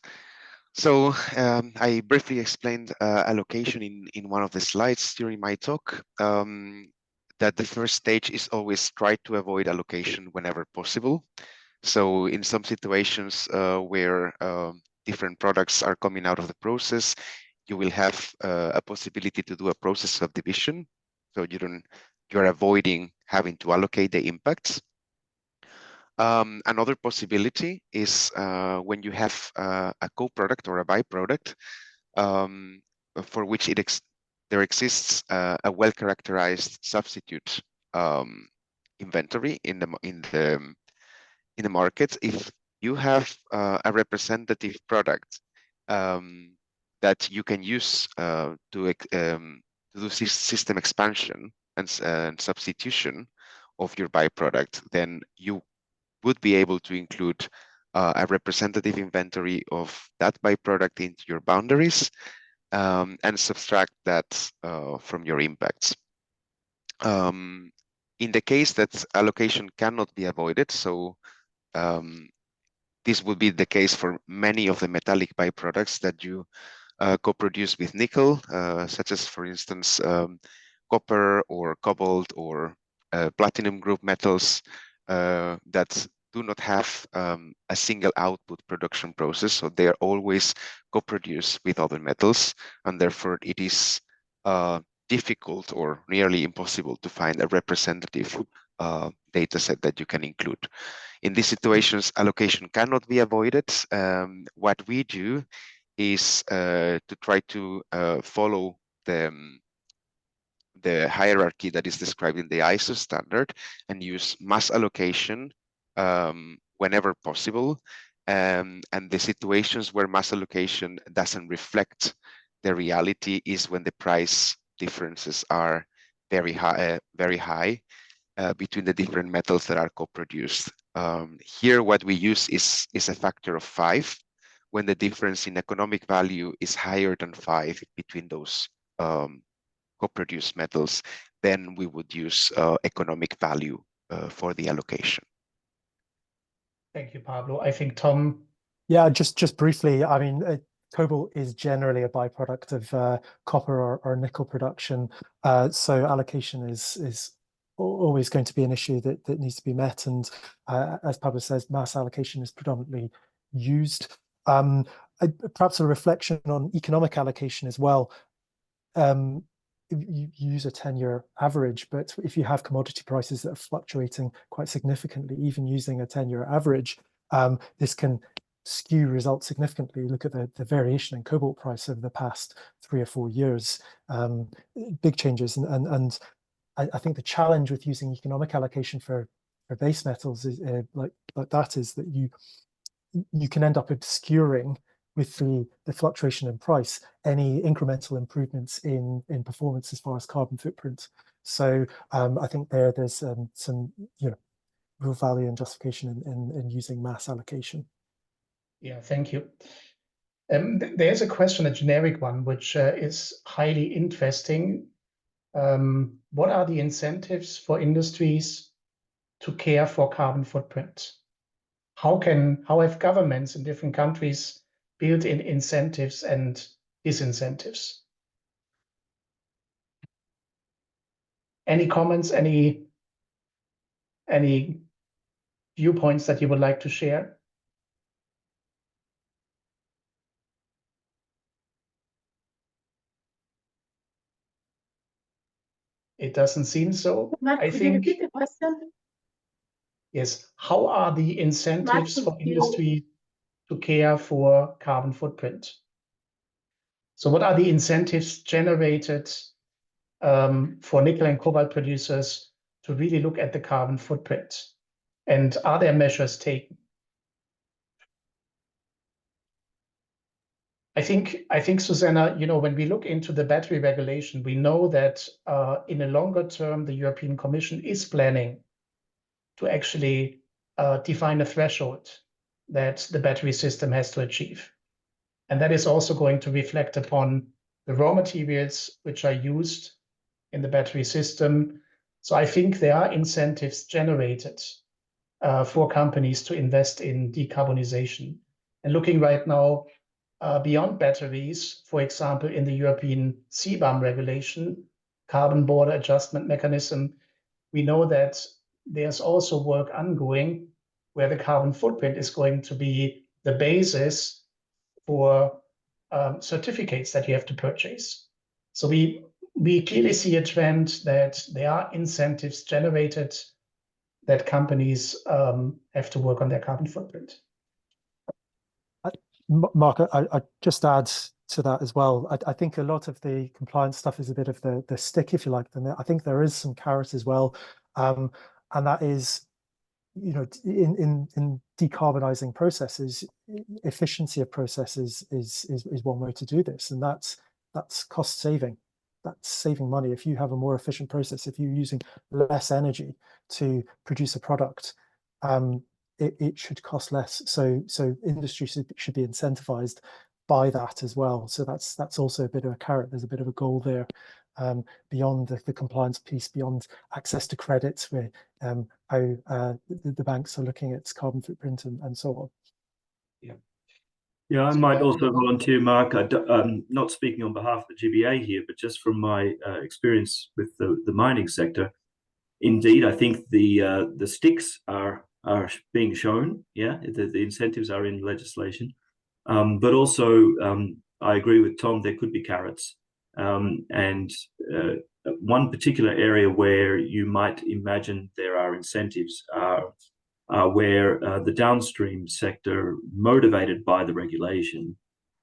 So I briefly explained allocation in one of the slides during my talk, that the first stage is always try to avoid allocation whenever possible. So in some situations where different products are coming out of the process, you will have a possibility to do a process subdivision. So you're avoiding having to allocate the impacts. Another possibility is when you have a co-product or a byproduct for which there exists a well-characterized substitute inventory in the market. If you have a representative product that you can use to do system expansion and substitution of your byproduct, then you would be able to include a representative inventory of that byproduct into your boundaries and subtract that from your impacts. In the case that allocation cannot be avoided, so this would be the case for many of the metallic byproducts that you co-produce with nickel, such as, for instance, copper or cobalt or platinum group metals that do not have a single output production process. So they are always co-produced with other metals, and therefore it is difficult or nearly impossible to find a representative data set that you can include. In these situations, allocation cannot be avoided. What we do is to try to follow the hierarchy that is described in the ISO standard and use mass allocation whenever possible. And the situations where mass allocation doesn't reflect the reality is when the price differences are very high between the different metals that are co-produced. Here, what we use is a factor of 5 when the difference in economic value is higher than 5 between those co-produced metals, then we would use economic value for the allocation. Thank you, Pablo. I think Tom. Yeah, just briefly, I mean, cobalt is generally a byproduct of copper or nickel production. So allocation is always going to be an issue that needs to be met. And as Pablo says, mass allocation is predominantly used. Perhaps a reflection on economic allocation as well. You use a 10-year average, but if you have commodity prices that are fluctuating quite significantly, even using a 10-year average, this can skew results significantly. Look at the variation in cobalt price over the past 3 or 4 years, big changes. And I think the challenge with using economic allocation for base metals is like that is that you can end up obscuring with the fluctuation in price any incremental improvements in performance as far as carbon footprint. So I think there's some real value and justification in using mass allocation. Yeah, thank you. There's a question, a generic one, which is highly interesting. What are the incentives for industries to care for carbon footprint? How have governments in different countries built in incentives and disincentives? Any comments, any viewpoints that you would like to share? It doesn't seem so. Mark, I could you think, repeat the question? yes. How are the incentives Mark, for industry to care for carbon footprint? So what are the incentives generated for nickel and cobalt producers to really look at the carbon footprint? And are there measures taken? I think, Susanna, when we look into the battery regulation, we know that in a longer term, the European Commission is planning to actually define a threshold that the battery system has to achieve. And that is also going to reflect upon the raw materials which are used in the battery system. So I think there are incentives generated for companies to invest in decarbonization. And looking right now beyond batteries, for example, in the European CBAM regulation, Carbon Border Adjustment Mechanism, we know that there's also work ongoing where the carbon footprint is going to be the basis for certificates that you have to purchase. So we clearly see a trend that there are incentives generated that companies have to work on their carbon footprint. Mark, I just add to that as well. I think a lot of the compliance stuff is a bit of the stick, if you like. And I think there is some carrot as well, and that is, in decarbonizing processes, efficiency of processes is one way to do this, and that's cost saving. That's saving money. If you have a more efficient process, if you're using less energy to produce a product, it should cost less. So industry should be incentivized by that as well. So that's also a bit of a carrot. There's a bit of a goal there, beyond the compliance piece, beyond access to credits, where how the banks are looking at carbon footprint and so on. Yeah, I might also volunteer, Mark. I'm not speaking on behalf of the GBA here, but just from my experience with the mining sector, indeed, I think the sticks are being shown. Yeah, the incentives are in legislation, but also I agree with Tom. There could be carrots, and one particular area where you might imagine there are incentives are where the downstream sector, motivated by the regulation,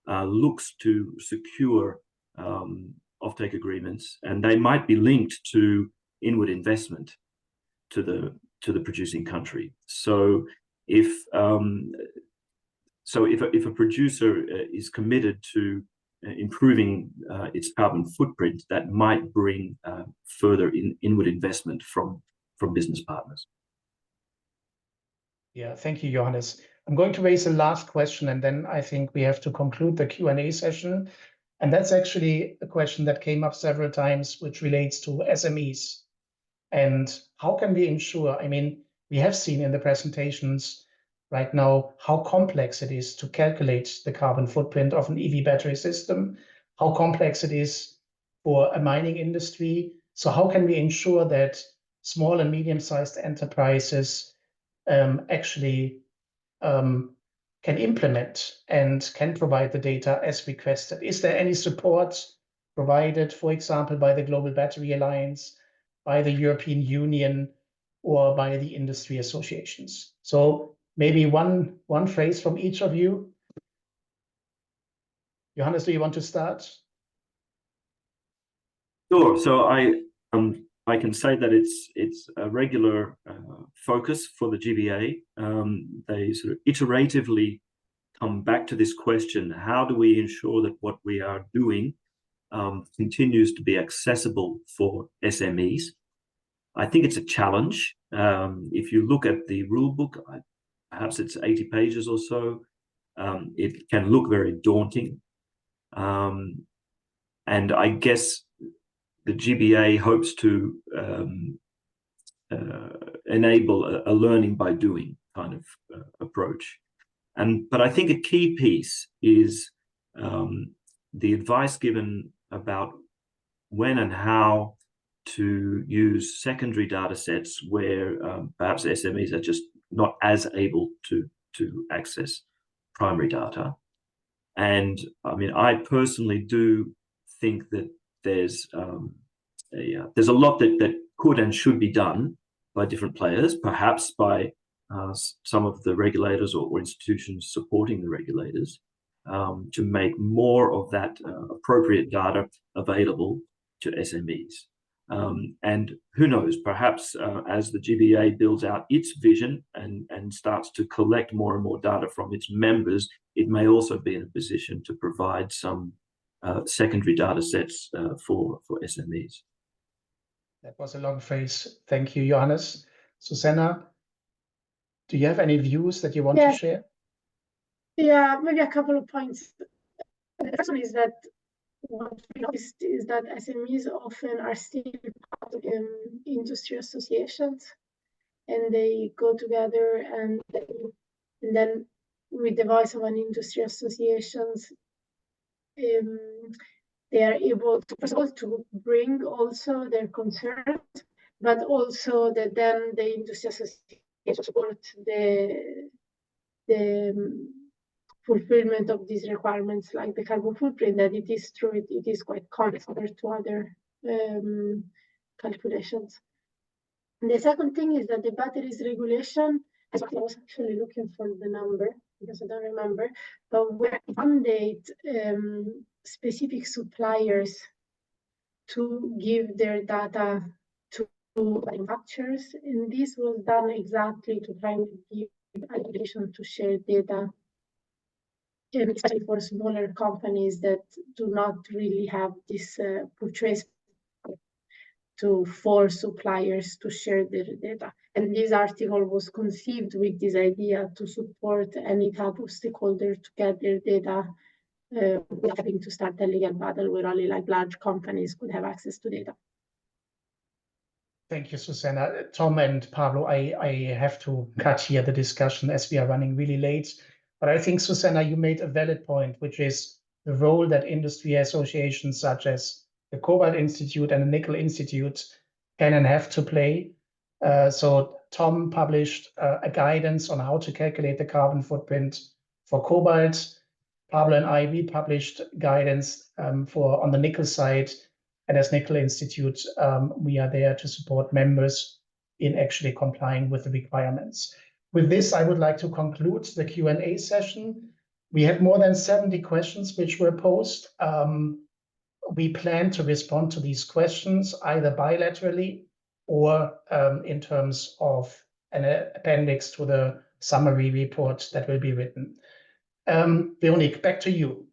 looks to secure offtake agreements, and they might be linked to inward investment to the producing country. So if a producer is committed to improving its carbon footprint, that might bring further inward investment from business partners. Yeah, thank you, Johannes. I'm going to raise a last question, and then I think we have to conclude the Q&A session. And that's actually a question that came up several times, which relates to SMEs. And how can we ensure, we have seen in the presentations right now how complex it is to calculate the carbon footprint of an EV battery system, how complex it is for a mining industry. So how can we ensure that small and medium-sized enterprises actually can implement and can provide the data as requested? Is there any support provided, for example, by the Global Battery Alliance, by the European Union, or by the industry associations? So maybe one phrase from each of you. Johannes, do you want to start? Sure. So I can say that it's a regular focus for the GBA. They sort of iteratively come back to this question: how do we ensure that what we are doing continues to be accessible for SMEs? I think it's a challenge. If you look at the rule book, perhaps it's 80 pages or so. It can look very daunting. And I guess the GBA hopes to enable a learning by doing kind of approach. But I think a key piece is the advice given about when and how to use secondary data sets where perhaps SMEs are just not as able to access primary data. And I mean, I personally do think that there's a lot that could and should be done by different players, perhaps by some of the regulators or institutions supporting the regulators, to make more of that appropriate data available to SMEs. And who knows, perhaps as the GBA builds out its vision and starts to collect more and more data from its members, it may also be in a position to provide some secondary data sets for SMEs. That was a long phrase. Thank you, Johannes. Susanna, do you have any views that you want to share? Yeah, maybe a couple of points. The first one is that what we noticed is that SMEs often are still part of industry associations, and they go together and then with the voice of an industry associations, they are able to, first of all, to bring also their concerns, but also that then the industry association support the fulfillment of these requirements, like the carbon footprint, that it is true, it is quite common compared to other calculations. And the second thing is that the batteries regulation, I was actually looking for the number because I don't remember, but we mandate specific suppliers to give their data to manufacturers, and this was done exactly to try and give obligation to share data, especially for smaller companies that do not really have this purchase to force suppliers to share their data. And this article was conceived with this idea to support any type of stakeholder to get their data without having to start a legal battle where only like large companies could have access to data. Thank you, Susanna. Tom and Pablo, I have to cut here the discussion as we are running really late. But I think, Susanna, you made a valid point, which is the role that industry associations such as the Cobalt Institute and the Nickel Institute can and have to play. So Tom published a guidance on how to calculate the carbon footprint for cobalt. Pablo and I, we published guidance on the nickel side. And as Nickel Institute, we are there to support members in actually complying with the requirements. With this, I would like to conclude the Q&A session. We had more than 70 questions which were posed. We plan to respond to these questions either bilaterally or in terms of an appendix to the summary report that will be written. Veronique, back to you.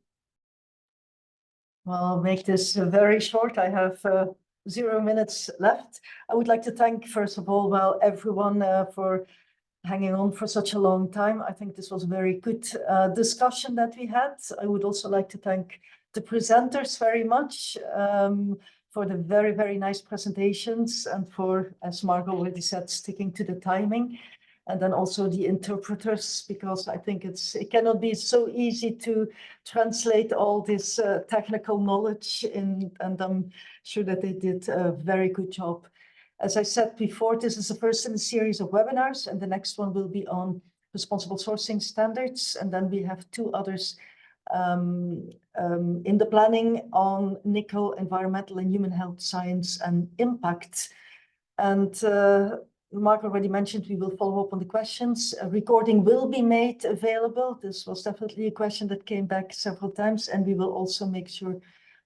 Well, I'll make this very short. I have 0 minutes left. I would like to thank, first of all, everyone for hanging on for such a long time. I think this was a very good discussion that we had. I would also like to thank the presenters very much for the very, very nice presentations and for, as Margot already said, sticking to the timing. And then also the interpreters, because I think it cannot be so easy to translate all this technical knowledge in, and I'm sure that they did a very good job. As I said before, this is the first in a series of webinars, and the next one will be on responsible sourcing standards. And then we have 2 others in the planning on nickel, environmental and human health science and impact. And Mark already mentioned, we will follow up on the questions. A recording will be made available. This was definitely a question that came back several times, and we will also make sure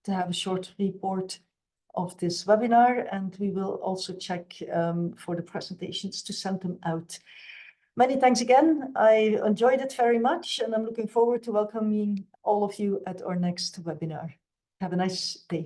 to have a short report of this webinar, and we will also check for the presentations to send them out. Many thanks again. I enjoyed it very much, and I'm looking forward to welcoming all of you at our next webinar. Have a nice day.